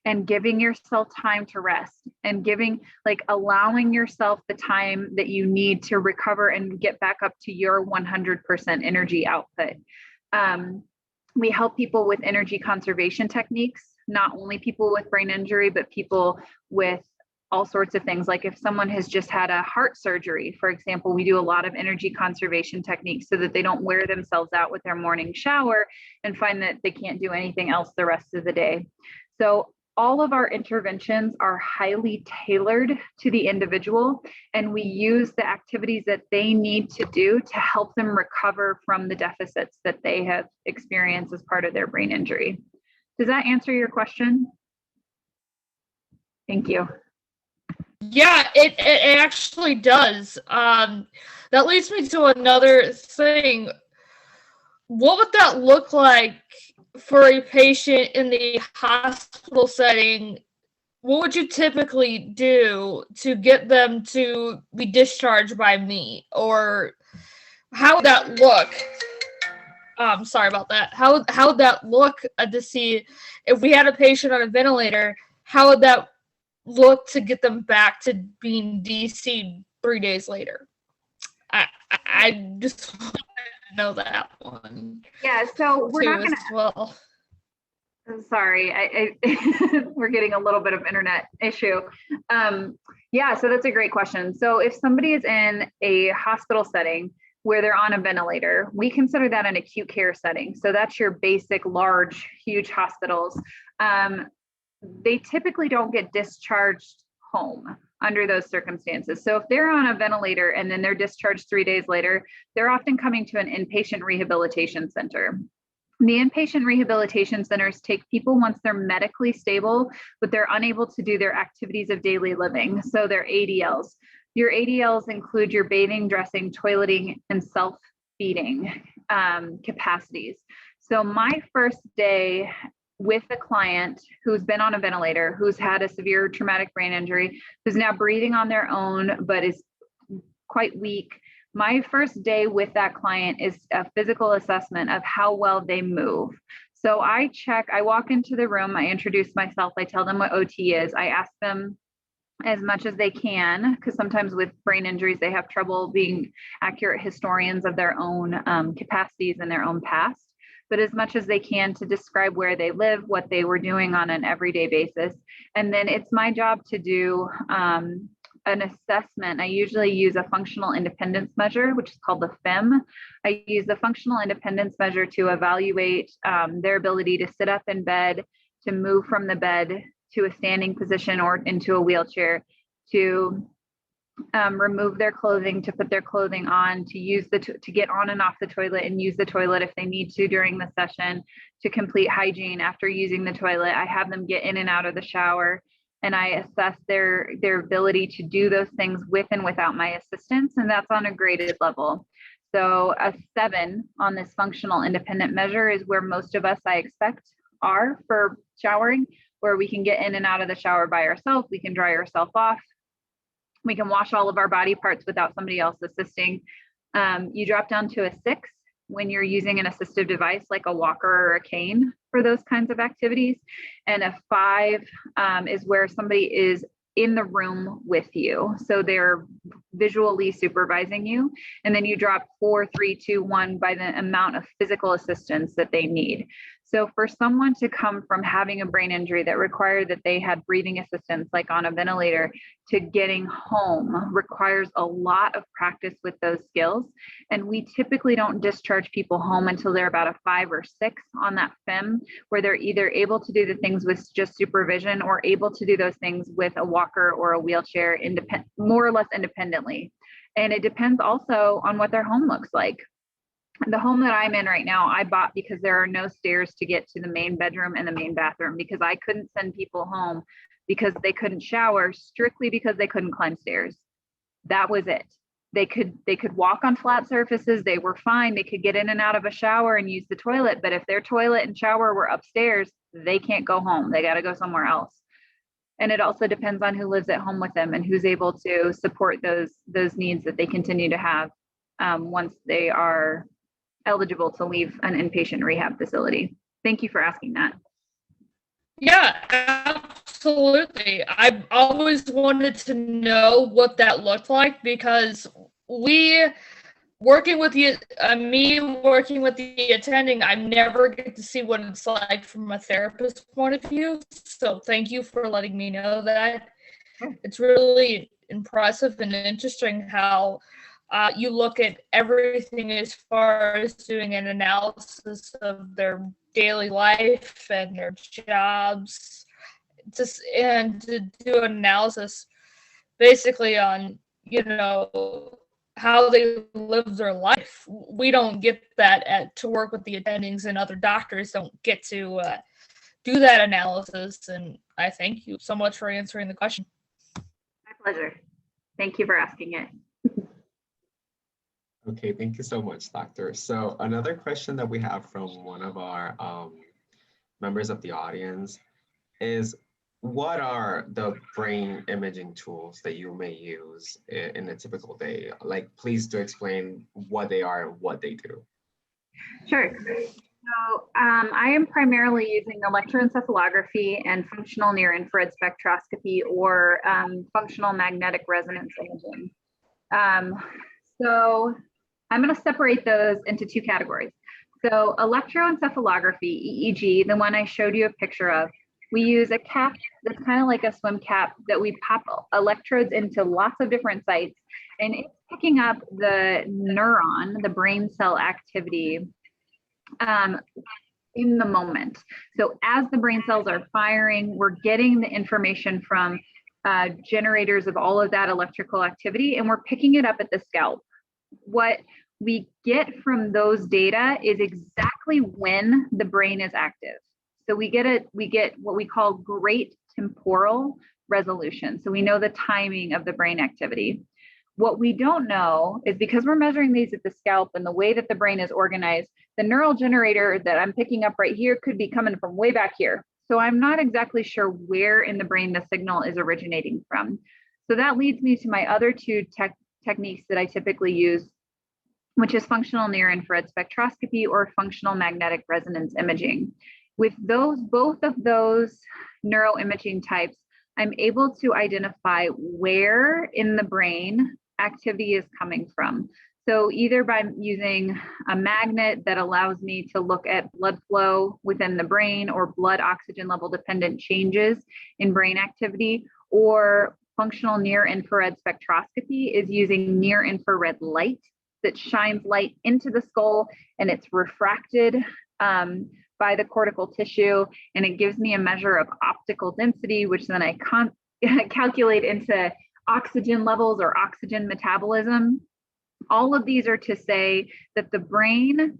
Speaker 2: and giving yourself time to rest and allowing yourself the time that you need to recover and get back up to your 100% energy output. We help people with energy conservation techniques, not only people with brain injury, but people with all sorts of things. Like if someone has just had a heart surgery, for example, we do a lot of energy conservation techniques so that they don't wear themselves out with their morning shower and find that they can't do anything else the rest of the day. So all of our interventions are highly tailored to the individual, and we use the activities that they need to do to help them recover from the deficits that they have experienced as part of their brain injury. Does that answer your question? Thank you.
Speaker 3: Yeah, it actually does. That leads me to another thing. What would that look like for a patient in the hospital setting? What would you typically do to get them to be discharged by me? Or how would that look? Sorry about that. How would that look to see if we had a patient on a ventilator? How would that look to get them back to being DC'd 3 days later? I just want to know that one.
Speaker 2: Yeah, so we're not going to.
Speaker 3: Well.
Speaker 2: Sorry, we're getting a little bit of internet issue. Yeah, so that's a great question. So if somebody is in a hospital setting where they're on a ventilator, we consider that an acute care setting. So that's your basic, large, huge hospitals. They typically don't get discharged home under those circumstances. So if they're on a ventilator and then they're discharged 3 days later, they're often coming to an inpatient rehabilitation center. The inpatient rehabilitation centers take people once they're medically stable, but they're unable to do their activities of daily living. So their ADLs. Your ADLs include your bathing, dressing, toileting, and self-feeding capacities. So my first day with a client who's been on a ventilator, who's had a severe traumatic brain injury, who's now breathing on their own, but is quite weak. My first day with that client is a physical assessment of how well they move. So I walk into the room, I introduce myself, I tell them what OT is, I ask them as much as they can, because sometimes with brain injuries, they have trouble being accurate historians of their own capacities and their own past, but as much as they can to describe where they live, what they were doing on an everyday basis. And then it's my job to do an assessment. I usually use a functional independence measure, which is called the FIM. I use the functional independence measure to evaluate their ability to sit up in bed, to move from the bed to a standing position or into a wheelchair, to remove their clothing, to put their clothing on, to get on and off the toilet and use the toilet if they need to during the session, to complete hygiene after using the toilet. I have them get in and out of the shower, and I assess their ability to do those things with and without my assistance, and that's on a graded level. So a 7 on this functional independent measure is where most of us, I expect, are for showering, where we can get in and out of the shower by ourselves, we can dry ourselves off, we can wash all of our body parts without somebody else assisting. You drop down to a 6 when you're using an assistive device like a walker or a cane for those kinds of activities. And a 5 is where somebody is in the room with you. So they're visually supervising you. And then you drop 4, 3, 2, 1 by the amount of physical assistance that they need. So for someone to come from having a brain injury that required that they had breathing assistance, like on a ventilator, to getting home requires a lot of practice with those skills. And we typically don't discharge people home until they're about a 5 or 6 on that FIM, where they're either able to do the things with just supervision or able to do those things with a walker or a wheelchair, more or less independently. And it depends also on what their home looks like. The home that I'm in right now, I bought because there are no stairs to get to the main bedroom and the main bathroom, because I couldn't send people home because they couldn't shower, strictly because they couldn't climb stairs. That was it. They could walk on flat surfaces. They were fine. They could get in and out of a shower and use the toilet. But if their toilet and shower were upstairs, they can't go home. They got to go somewhere else. And it also depends on who lives at home with them and who's able to support those needs that they continue to have once they are eligible to leave an inpatient rehab facility. Thank you for asking that.
Speaker 3: Yeah, absolutely. I've always wanted to know what that looked like, because me working with the attending, I never get to see what it's like from a therapist point of view. So thank you for letting me know that. It's really impressive and interesting how you look at everything as far as doing an analysis of their daily life and their jobs, and to do an analysis basically on, how they live their life. We don't get that to work with the attendings, and other doctors don't get to do that analysis. And I thank you so much for answering the question.
Speaker 2: My pleasure. Thank you for asking it.
Speaker 1: Okay, thank you so much, Doctor. So another question that we have from one of our members of the audience is, what are the brain imaging tools that you may use in a typical day? Like, please do explain what they are and what they do.
Speaker 2: Sure. So I am primarily using electroencephalography and functional near-infrared spectroscopy, or functional magnetic resonance imaging. So I'm going to separate those into 2 categories. So electroencephalography, EEG, the one I showed you a picture of, we use a cap that's kind of like a swim cap that we pop electrodes into lots of different sites, and it's picking up the neuron, the brain cell activity in the moment. So as the brain cells are firing, we're getting the information from generators of all of that electrical activity, and we're picking it up at the scalp. What we get from those data is exactly exactly when the brain is active. So we get what we call great temporal resolution. So we know the timing of the brain activity. What we don't know is, because we're measuring these at the scalp and the way that the brain is organized, the neural generator that I'm picking up right here could be coming from way back here. So I'm not exactly sure where in the brain the signal is originating from. So that leads me to my other two techniques that I typically use, which is functional near-infrared spectroscopy or functional magnetic resonance imaging. With both of those neuroimaging types, I'm able to identify where in the brain activity is coming from. So either by using a magnet that allows me to look at blood flow within the brain or blood oxygen level dependent changes in brain activity, or functional near-infrared spectroscopy is using near-infrared light that shines light into the skull, and it's refracted by the cortical tissue, and it gives me a measure of optical density, which then I calculate into oxygen levels or oxygen metabolism. All of these are to say that the brain,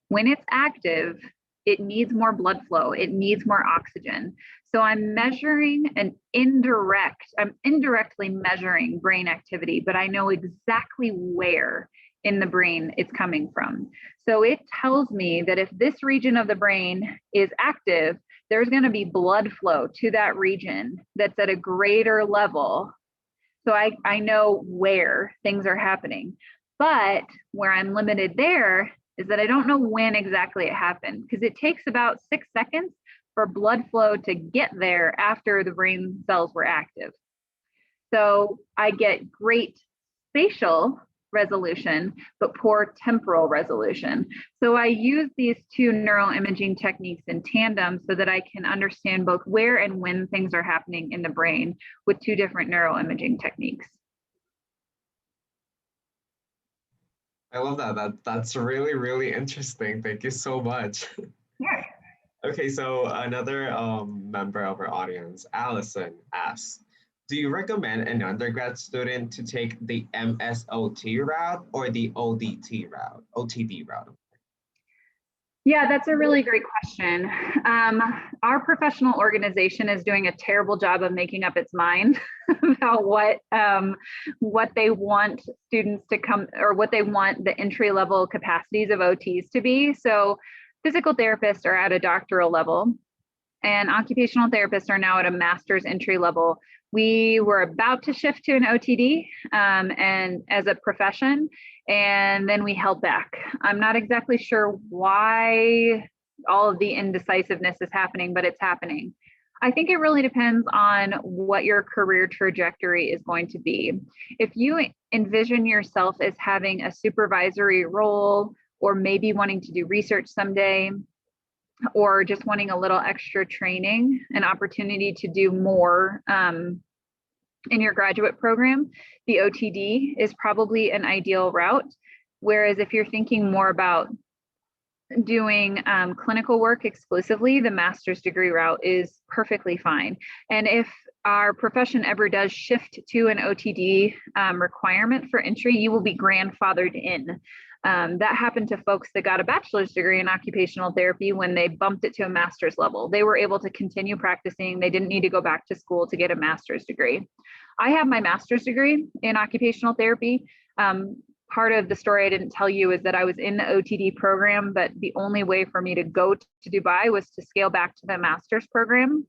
Speaker 2: when it's active, it needs more blood flow, it needs more oxygen. So I'm indirectly measuring brain activity, but I know exactly where in the brain it's coming from. So it tells me that if this region of the brain is active, there's going to be blood flow to that region that's at a greater level. So I know where things are happening. But where I'm limited there is that I don't know when exactly it happened, because it takes about 6 seconds for blood flow to get there after the brain cells were active. So I get great spatial resolution, but poor temporal resolution. So I use these two neuroimaging techniques in tandem so that I can understand both where and when things are happening in the brain with two different neuroimaging techniques.
Speaker 1: I love that. That's really, really interesting. Thank you so much.
Speaker 2: Yeah.
Speaker 1: Okay, so another member of our audience, Allison, asks, do you recommend an undergrad student to take the MSOT route or the OTD route?
Speaker 2: Yeah, that's a really great question. Our professional organization is doing a terrible job of making up its mind about what they want students to come, or what they want the entry level capacities of OTs to be. So physical therapists are at a doctoral level, and occupational therapists are now at a master's entry level. We were about to shift to an OTD and as a profession, and then we held back. I'm not exactly sure why all of the indecisiveness is happening, but it's happening. I think it really depends on what your career trajectory is going to be. If you envision yourself as having a supervisory role, or maybe wanting to do research someday, or just wanting a little extra training, an opportunity to do more in your graduate program, the OTD is probably an ideal route. Whereas if you're thinking more about doing clinical work exclusively, the master's degree route is perfectly fine. And if our profession ever does shift to an OTD requirement for entry, you will be grandfathered in. That happened to folks that got a bachelor's degree in occupational therapy when they bumped it to a master's level. They were able to continue practicing. They didn't need to go back to school to get a master's degree. I have my master's degree in occupational therapy. Part of the story I didn't tell you is that I was in the OTD program, but the only way for me to go to Dubai was to scale back to the master's program.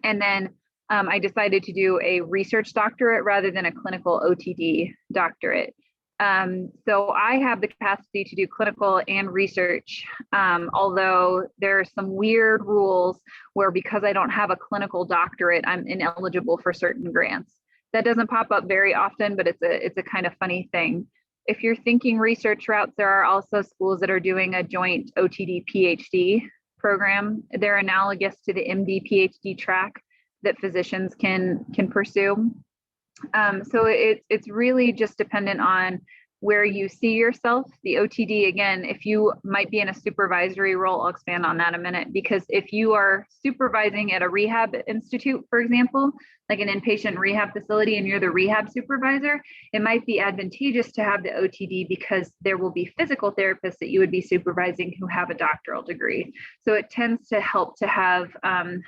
Speaker 2: And then I decided to do a research doctorate rather than a clinical OTD doctorate. So I have the capacity to do clinical and research, although there are some weird rules where, because I don't have a clinical doctorate, I'm ineligible for certain grants. That doesn't pop up very often, but it's a kind of funny thing. If you're thinking research routes, there are also schools that are doing a joint OTD PhD program. They're analogous to the MD PhD track that physicians can pursue. So it's really just dependent on where you see yourself. The OTD, again, if you might be in a supervisory role, I'll expand on that in a minute, because if you are supervising at a rehab institute, for example, like an inpatient rehab facility, and you're the rehab supervisor, it might be advantageous to have the OTD because there will be physical therapists that you would be supervising who have a doctoral degree. So it tends to help to have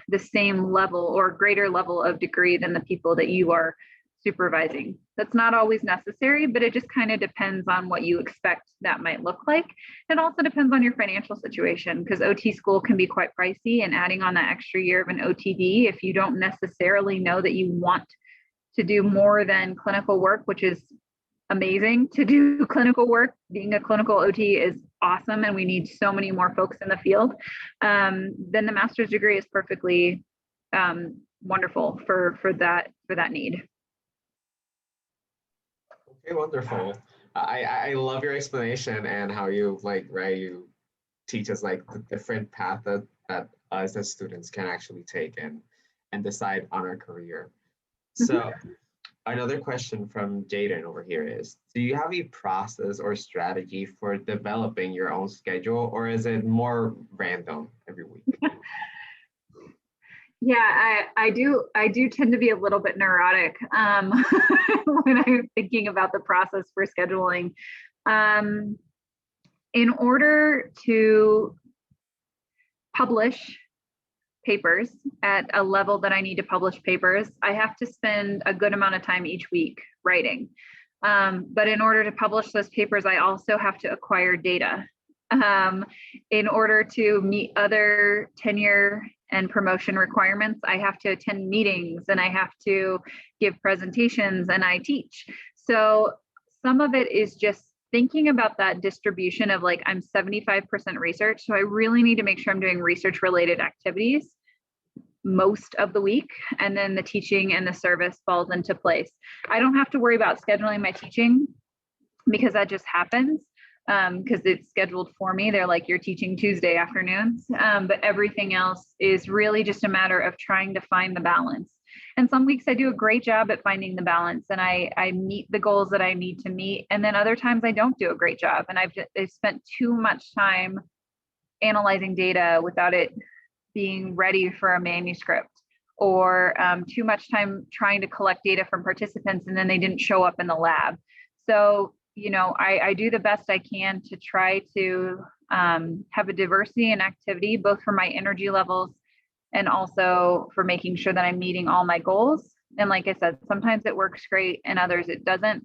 Speaker 2: the same level or greater level of degree than the people that you are supervising. That's not always necessary, but it just kind of depends on what you expect that might look like. It also depends on your financial situation, because OT school can be quite pricey, and adding on that extra year of an OTD, if you don't necessarily know that you want to do more than clinical work, which is amazing to do clinical work. Being a clinical OT is awesome, and we need so many more folks in the field. Then the master's degree is perfectly wonderful for that need.
Speaker 1: Okay, wonderful. I love your explanation and how you you teach us like the different path that us as students can actually take and decide on our career. So another question from Jaden over here is, do you have a process or strategy for developing your own schedule, or is it more random every week?
Speaker 2: Yeah, I do tend to be a little bit neurotic when I'm thinking about the process for scheduling. In order to publish papers at a level that I need to publish papers, I have to spend a good amount of time each week writing. But in order to publish those papers, I also have to acquire data. In order to meet other tenure and promotion requirements, I have to attend meetings, and I have to give presentations, and I teach. So some of it is just thinking about that distribution of like, I'm 75% research. So I really need to make sure I'm doing research related activities most of the week. And then the teaching and the service falls into place. I don't have to worry about scheduling my teaching because that just happens. Because it's scheduled for me. They're like, you're teaching Tuesday afternoons, but everything else is really just a matter of trying to find the balance. And some weeks I do a great job at finding the balance, and I meet the goals that I need to meet. And then other times I don't do a great job, and I've spent too much time analyzing data without it being ready for a manuscript, or too much time trying to collect data from participants and then they didn't show up in the lab. So I do the best I can to try to have a diversity in activity, both for my energy levels and also for making sure that I'm meeting all my goals. And like I said, sometimes it works great and others it doesn't.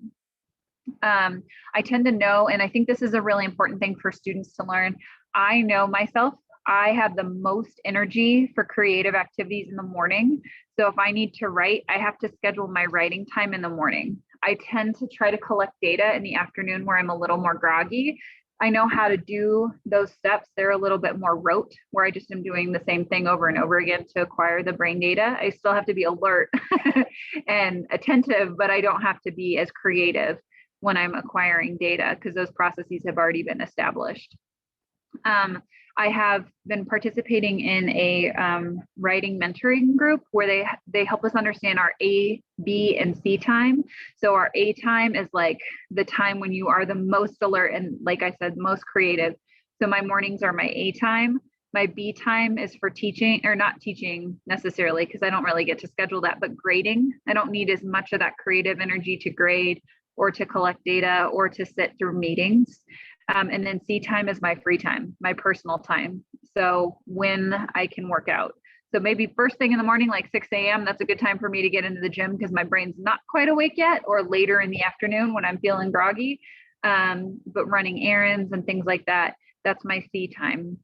Speaker 2: I tend to know, and I think this is a really important thing for students to learn. I know myself, I have the most energy for creative activities in the morning. So if I need to write, I have to schedule my writing time in the morning. I tend to try to collect data in the afternoon where I'm a little more groggy. I know how to do those steps. They're a little bit more rote, where I just am doing the same thing over and over again to acquire the brain data. I still have to be alert and attentive, but I don't have to be as creative when I'm acquiring data because those processes have already been established. I have been participating in a writing mentoring group where they help us understand our A, B, and C time. So our A time is like the time when you are the most alert and, like I said, most creative. So my mornings are my A time. My B time is for teaching, or not teaching necessarily, because I don't really get to schedule that, but grading. I don't need as much of that creative energy to grade or to collect data or to sit through meetings. And then C time is my free time, my personal time. So when I can work out. So maybe first thing in the morning, like 6 a.m., that's a good time for me to get into the gym because my brain's not quite awake yet, or later in the afternoon when I'm feeling groggy. But running errands and things like that, that's my C time.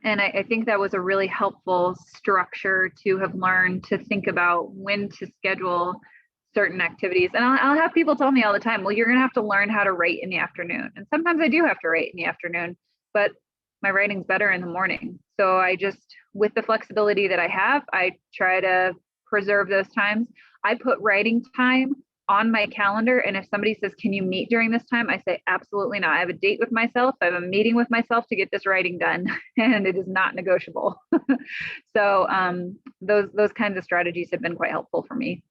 Speaker 2: And I think that was a really helpful structure to have learned to think about when to schedule certain activities. And I'll have people tell me all the time, well, you're going to have to learn how to write in the afternoon. And sometimes I do have to write in the afternoon, but my writing's better in the morning. So I just, with the flexibility that I have, I try to preserve those times. I put writing time on my calendar. And if somebody says, can you meet during this time? I say, absolutely not. I have a date with myself. I have a meeting with myself to get this writing done, and it is not negotiable. So those kinds of strategies have been quite helpful for me.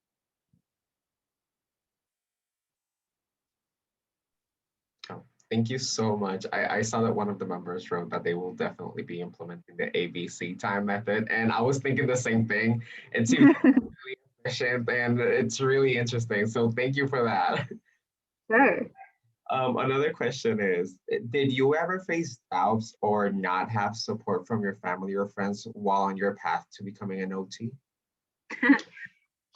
Speaker 1: Thank you so much. I saw that one of the members wrote that they will definitely be implementing the ABC time method. And I was thinking the same thing. It seems really efficient and it's really interesting. So thank you for that.
Speaker 2: Sure.
Speaker 1: Another question is, did you ever face doubts or not have support from your family or friends while on your path to becoming an OT?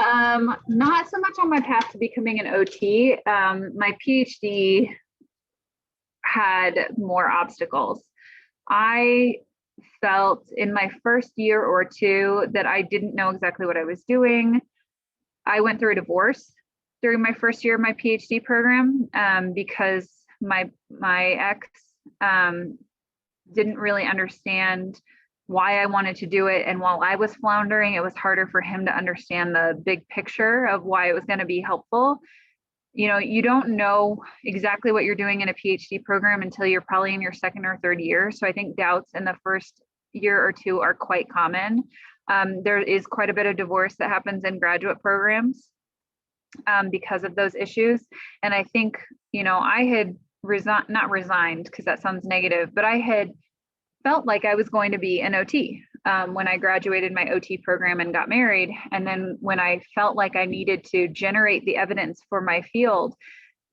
Speaker 2: Not so much on my path to becoming an OT. My PhD had more obstacles. I felt in my first year or two that I didn't know exactly what I was doing. I went through a divorce during my first year of my PhD program because my ex didn't really understand why I wanted to do it. And while I was floundering, it was harder for him to understand the big picture of why it was going to be helpful. You know, you don't know exactly what you're doing in a PhD program until you're probably in your second or third year. So I think doubts in the first year or two are quite common. There is quite a bit of divorce that happens in graduate programs because of those issues. And I think, you know, I had not resigned because that sounds negative, but I had felt like I was going to be an OT when I graduated my OT program and got married. And then when I felt like I needed to generate the evidence for my field,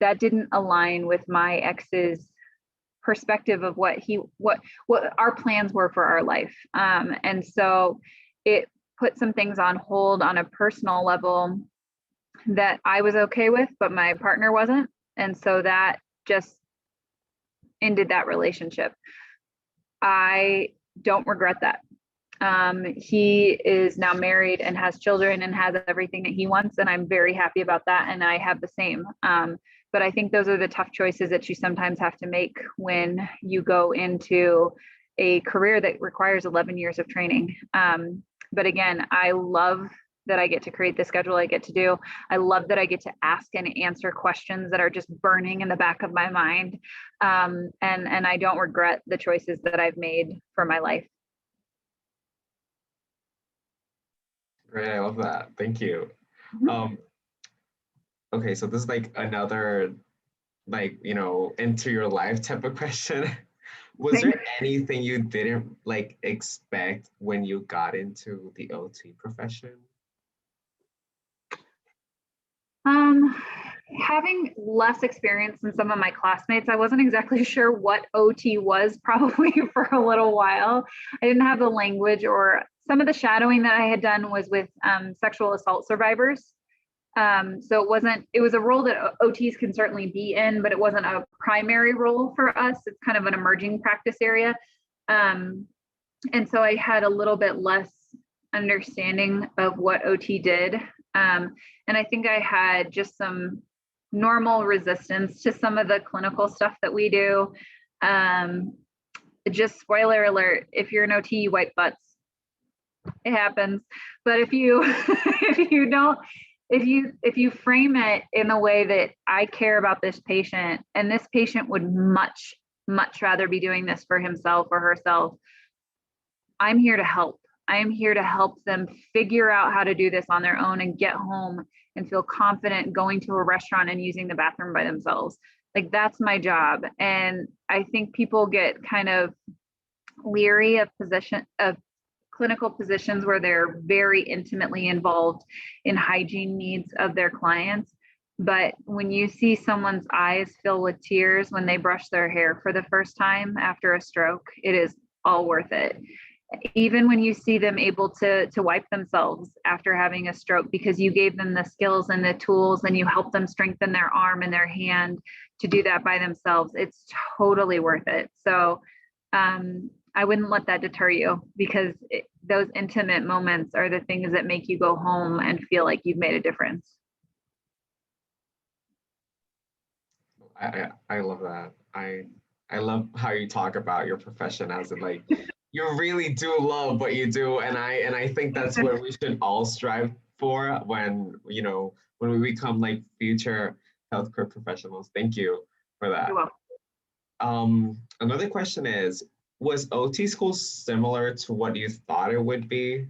Speaker 2: that didn't align with my ex's perspective of what our plans were for our life. And so it put some things on hold on a personal level that I was okay with, but my partner wasn't. And so that just ended that relationship. I don't regret that. He is now married and has children and has everything that he wants. And I'm very happy about that. And I have the same. But I think those are the tough choices that you sometimes have to make when you go into a career that requires 11 years of training. But again, I love that I get to create the schedule I get to do. I love that I get to ask and answer questions that are just burning in the back of my mind. And I don't regret the choices that I've made for my life.
Speaker 1: Great, I love that. Thank you. Okay, so this is like another, like, you know, into your life type of question. Was there anything you didn't like expect when you got into the OT profession?
Speaker 2: Having less experience than some of my classmates, I wasn't exactly sure what OT was probably for a little while. I didn't have the language, or some of the shadowing that I had done was with sexual assault survivors. So it was a role that OTs can certainly be in, but it wasn't a primary role for us. It's kind of an emerging practice area. And so I had a little bit less understanding of what OT did. And I think I had just some normal resistance to some of the clinical stuff that we do. Just spoiler alert, if you're an OT, you wipe butts. It happens. But if you if you frame it in the way that I care about this patient, and this patient would much rather be doing this for himself or herself, I'm here to help. I am here to help them figure out how to do this on their own and get home and feel confident going to a restaurant and using the bathroom by themselves. Like, that's my job. And I think people get kind of leery of clinical positions where they're very intimately involved in hygiene needs of their clients. But when you see someone's eyes fill with tears when they brush their hair for the first time after a stroke, it is all worth it. Even when you see them able to wipe themselves after having a stroke, because you gave them the skills and the tools and you help them strengthen their arm and their hand to do that by themselves, it's totally worth it. So I wouldn't let that deter you, because those intimate moments are the things that make you go home and feel like you've made a difference.
Speaker 1: I love that. I love how you talk about your profession as in, like, you really do love what you do, and I think that's what we should all strive for when, you know, when we become like future healthcare professionals. Thank you for that.
Speaker 2: You're welcome.
Speaker 1: Another question is, was OT school similar to what you thought it would be?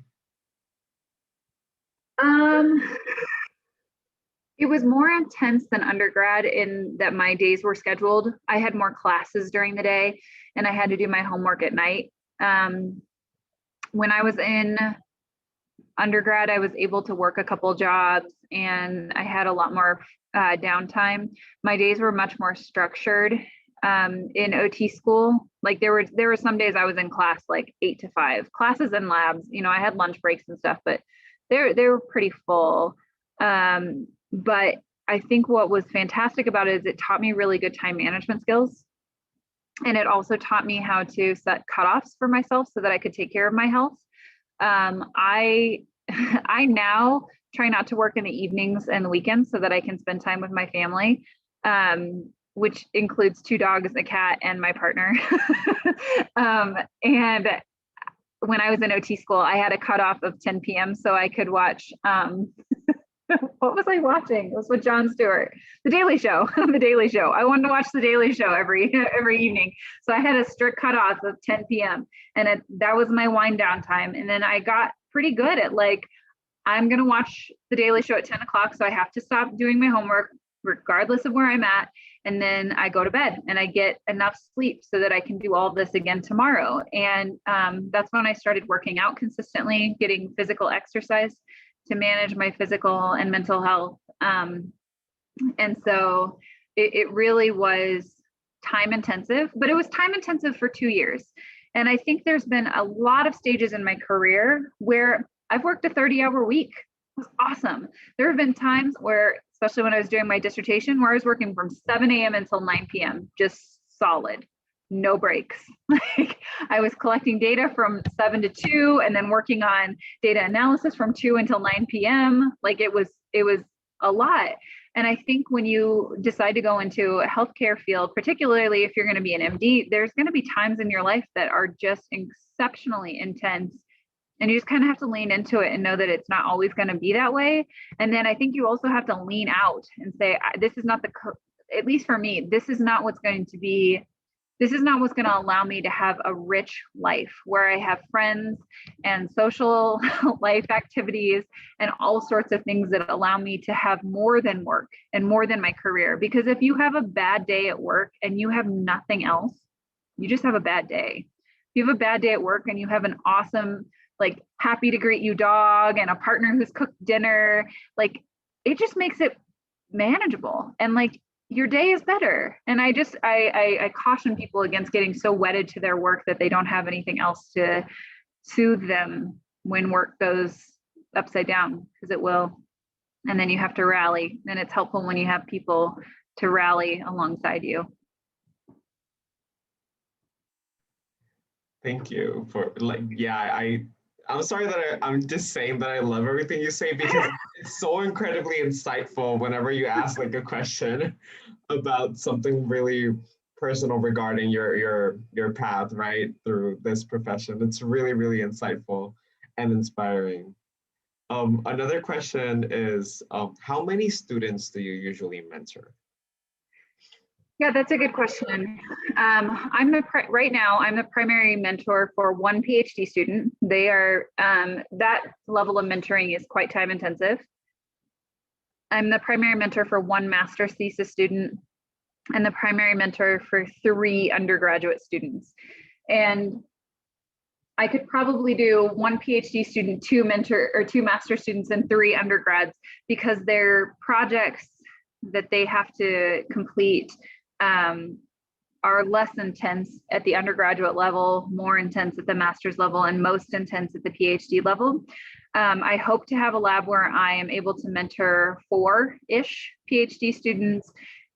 Speaker 2: It was more intense than undergrad in that my days were scheduled. I had more classes during the day and I had to do my homework at night. When I was in undergrad, I was able to work a couple jobs and I had a lot more downtime. My days were much more structured in OT school. Like there were some days I was in class like 8 to 5 classes and labs. You know, I had lunch breaks and stuff, but they were pretty full. But I think what was fantastic about it is it taught me really good time management skills. And it also taught me how to set cutoffs for myself so that I could take care of my health. I now try not to work in the evenings and the weekends so that I can spend time with my family, which includes 2 dogs, a cat, and my partner. And when I was in OT school, I had a cutoff of 10 p.m. so I could watch, what was I watching? It was with Jon Stewart, The Daily Show, The Daily Show. I wanted to watch The Daily Show every evening. So I had a strict cutoff of 10 p.m. and that was my wind down time. And then I got pretty good at like, I'm going to watch The Daily Show at 10 o'clock. So I have to stop doing my homework regardless of where I'm at. And then I go to bed and I get enough sleep so that I can do all this again tomorrow. And that's when I started working out consistently, getting physical exercise to manage my physical and mental health. And so it really was time intensive, but it was time intensive for 2 years. And I think there's been a lot of stages in my career where I've worked a 30-hour week. It was awesome. There have been times where, especially when I was doing my dissertation, where I was working from 7 a.m. until 9 p.m., just solid, no breaks. Like I was collecting data from 7 to 2 and then working on data analysis from 2 until 9 p.m. Like it was a lot. And I think when you decide to go into a healthcare field, particularly if you're going to be an MD, there's going to be times in your life that are just exceptionally intense. And you just kind of have to lean into it and know that it's not always going to be that way. And then I think you also have to lean out and say, this is not at least for me, this is not what's going to allow me to have a rich life where I have friends and social life activities and all sorts of things that allow me to have more than work and more than my career. Because if you have a bad day at work and you have nothing else, you just have a bad day. If you have a bad day at work and you have an awesome, like happy to greet you dog and a partner who's cooked dinner, like it just makes it manageable. And like, your day is better. And I caution people against getting so wedded to their work that they don't have anything else to soothe them when work goes upside down, because it will. And then you have to rally. And it's helpful when you have people to rally alongside you.
Speaker 1: Thank you for I'm sorry that I'm just saying that I love everything you say because it's so incredibly insightful whenever you ask like a question about something really personal regarding your path, right, through this profession. It's really, really insightful and inspiring. Another question is, how many students do you usually mentor?
Speaker 2: Yeah, that's a good question. Right now, I'm the primary mentor for one PhD student. They are, that level of mentoring is quite time intensive. I'm the primary mentor for one master's thesis student and the primary mentor for 3 undergraduate students. And I could probably do one PhD student, 2 master students, and 3 undergrads because their projects that they have to complete are less intense at the undergraduate level, more intense at the master's level, and most intense at the PhD level. I hope to have a lab where I am able to mentor 4-ish PhD students,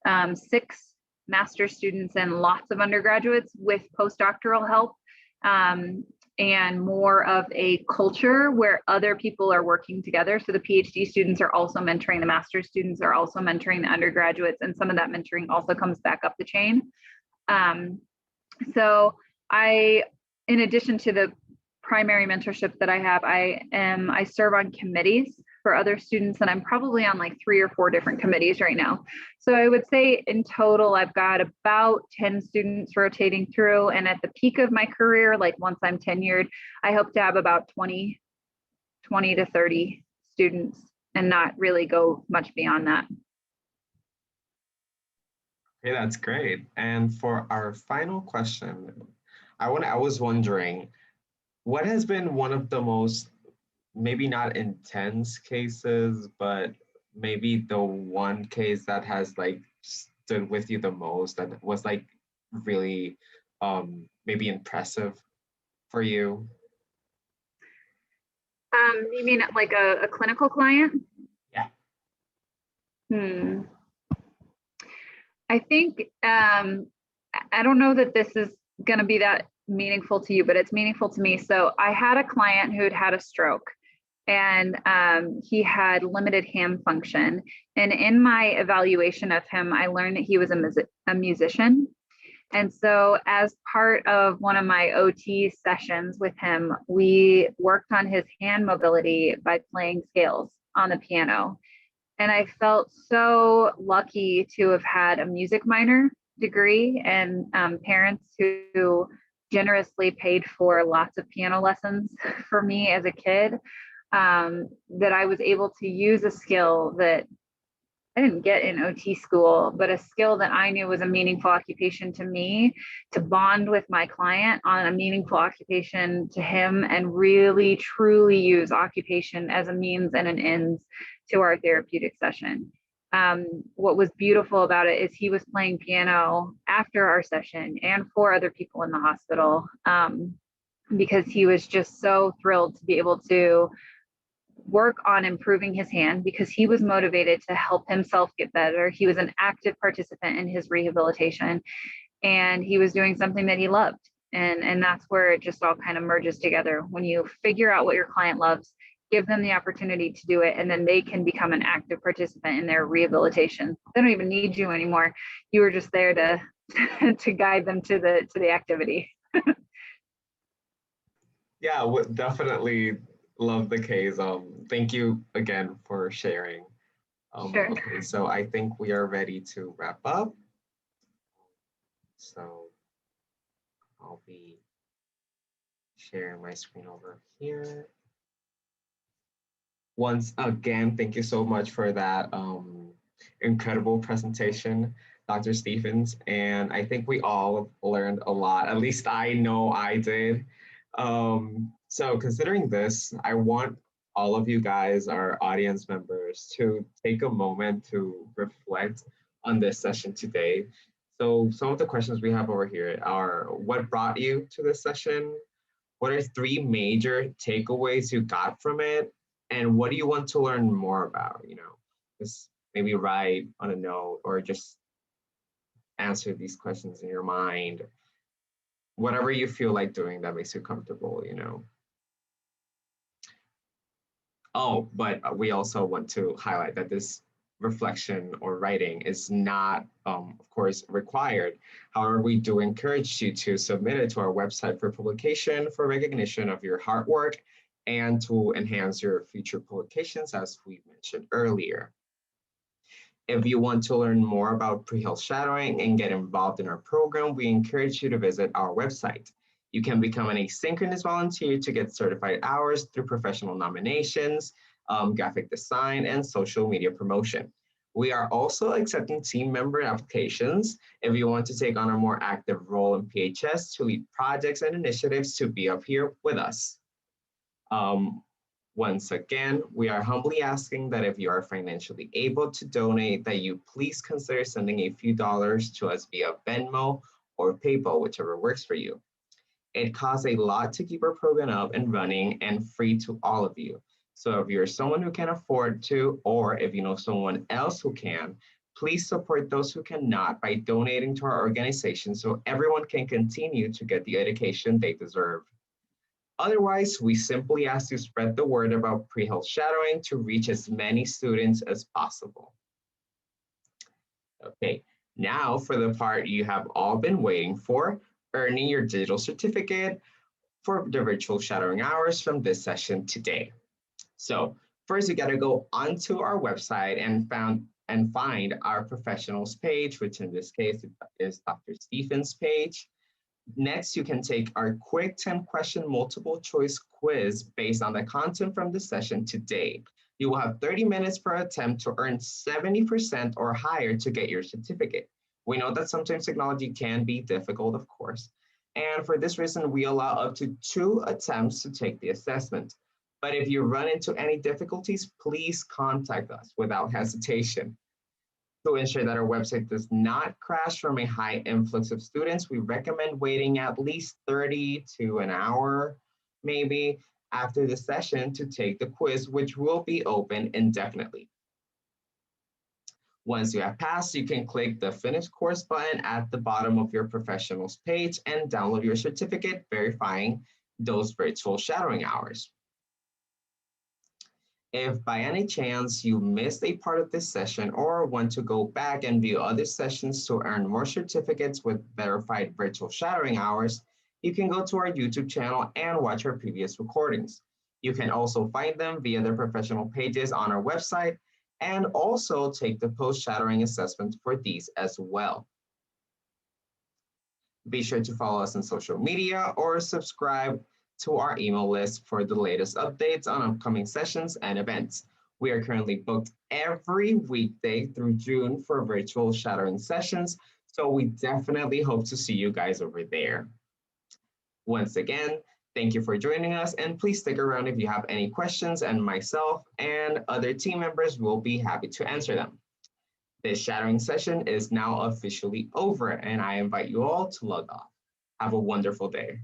Speaker 2: 6 master's students, and lots of undergraduates with postdoctoral help, and more of a culture where other people are working together. So the PhD students are also mentoring the master's students, are also mentoring the undergraduates, and some of that mentoring also comes back up the chain. So in addition to the primary mentorship that I have, I serve on committees for other students, and I'm probably on like 3 or 4 different committees right now. So I would say in total, I've got about 10 students rotating through, and at the peak of my career, like once I'm tenured, I hope to have about 20 to 30 students and not really go much beyond that.
Speaker 1: Okay, that's great. And for our final question, I was wondering, what has been one of the most, maybe not intense cases, but maybe the one case that has like stood with you the most, that was like really maybe impressive for you?
Speaker 2: You mean like a clinical client?
Speaker 1: Yeah.
Speaker 2: I think, I don't know that this is going to be that meaningful to you, but it's meaningful to me. So I had a client who had had a stroke, and he had limited hand function. And in my evaluation of him, I learned that he was a musician. And so as part of one of my OT sessions with him, we worked on his hand mobility by playing scales on the piano. And I felt so lucky to have had a music minor degree and parents who generously paid for lots of piano lessons for me as a kid, that I was able to use a skill that I didn't get in OT school, but a skill that I knew was a meaningful occupation to me, to bond with my client on a meaningful occupation to him, and really truly use occupation as a means and an ends to our therapeutic session. What was beautiful about it is he was playing piano after our session and for other people in the hospital, because he was just so thrilled to be able to work on improving his hand, because he was motivated to help himself get better. He was an active participant in his rehabilitation, and he was doing something that he loved. And that's where it just all kind of merges together. When you figure out what your client loves, give them the opportunity to do it, and then they can become an active participant in their rehabilitation. They don't even need you anymore. You were just there to to guide them to the activity.
Speaker 1: Yeah, would definitely love the case. Thank you again for sharing.
Speaker 2: Sure.
Speaker 1: Okay, so I think we are ready to wrap up. So I'll be sharing my screen over here. Once again, thank you so much for that incredible presentation, Dr. Stephens. And I think we all learned a lot. At least I know I did. So considering this, I want all of you guys, our audience members, to take a moment to reflect on this session today. So some of the questions we have over here are: what brought you to this session? What are 3 major takeaways you got from it? And what do you want to learn more about? Just maybe write on a note or just answer these questions in your mind. Whatever you feel like doing that makes you comfortable. Oh, but we also want to highlight that this reflection or writing is not, of course, required. However, we do encourage you to submit it to our website for publication, for recognition of your hard work, and to enhance your future publications, as we mentioned earlier. If you want to learn more about pre-health shadowing and get involved in our program, we encourage you to visit our website. You can become an asynchronous volunteer to get certified hours through professional nominations, graphic design, and social media promotion. We are also accepting team member applications if you want to take on a more active role in PHS to lead projects and initiatives to be up here with us. Once again, we are humbly asking that if you are financially able to donate, that you please consider sending a few dollars to us via Venmo or PayPal, whichever works for you. It costs a lot to keep our program up and running and free to all of you. So if you're someone who can afford to, or if you know someone else who can, please support those who cannot by donating to our organization so everyone can continue to get the education they deserve. Otherwise, we simply ask you to spread the word about pre-health shadowing to reach as many students as possible. Okay, now for the part you have all been waiting for, earning your digital certificate for the virtual shadowing hours from this session today. So first, you gotta go onto our website and find our professionals page, which in this case is Dr. Stephens' page. Next, you can take our quick 10-question multiple choice quiz based on the content from the session today. You will have 30 minutes per attempt to earn 70% or higher to get your certificate. We know that sometimes technology can be difficult, of course, and for this reason, we allow up to 2 attempts to take the assessment. But if you run into any difficulties, please contact us without hesitation. To ensure that our website does not crash from a high influx of students, we recommend waiting at least 30 to an hour, maybe, after the session to take the quiz, which will be open indefinitely. Once you have passed, you can click the Finish Course button at the bottom of your professionals page and download your certificate verifying those virtual shadowing hours. If by any chance you missed a part of this session or want to go back and view other sessions to earn more certificates with verified virtual shadowing hours, you can go to our YouTube channel and watch our previous recordings. You can also find them via the professional pages on our website and also take the post-shadowing assessment for these as well. Be sure to follow us on social media or subscribe to our email list for the latest updates on upcoming sessions and events. We are currently booked every weekday through June for virtual shadowing sessions, so we definitely hope to see you guys over there. Once again, thank you for joining us, and please stick around if you have any questions, and myself and other team members will be happy to answer them. This shadowing session is now officially over, and I invite you all to log off. Have a wonderful day.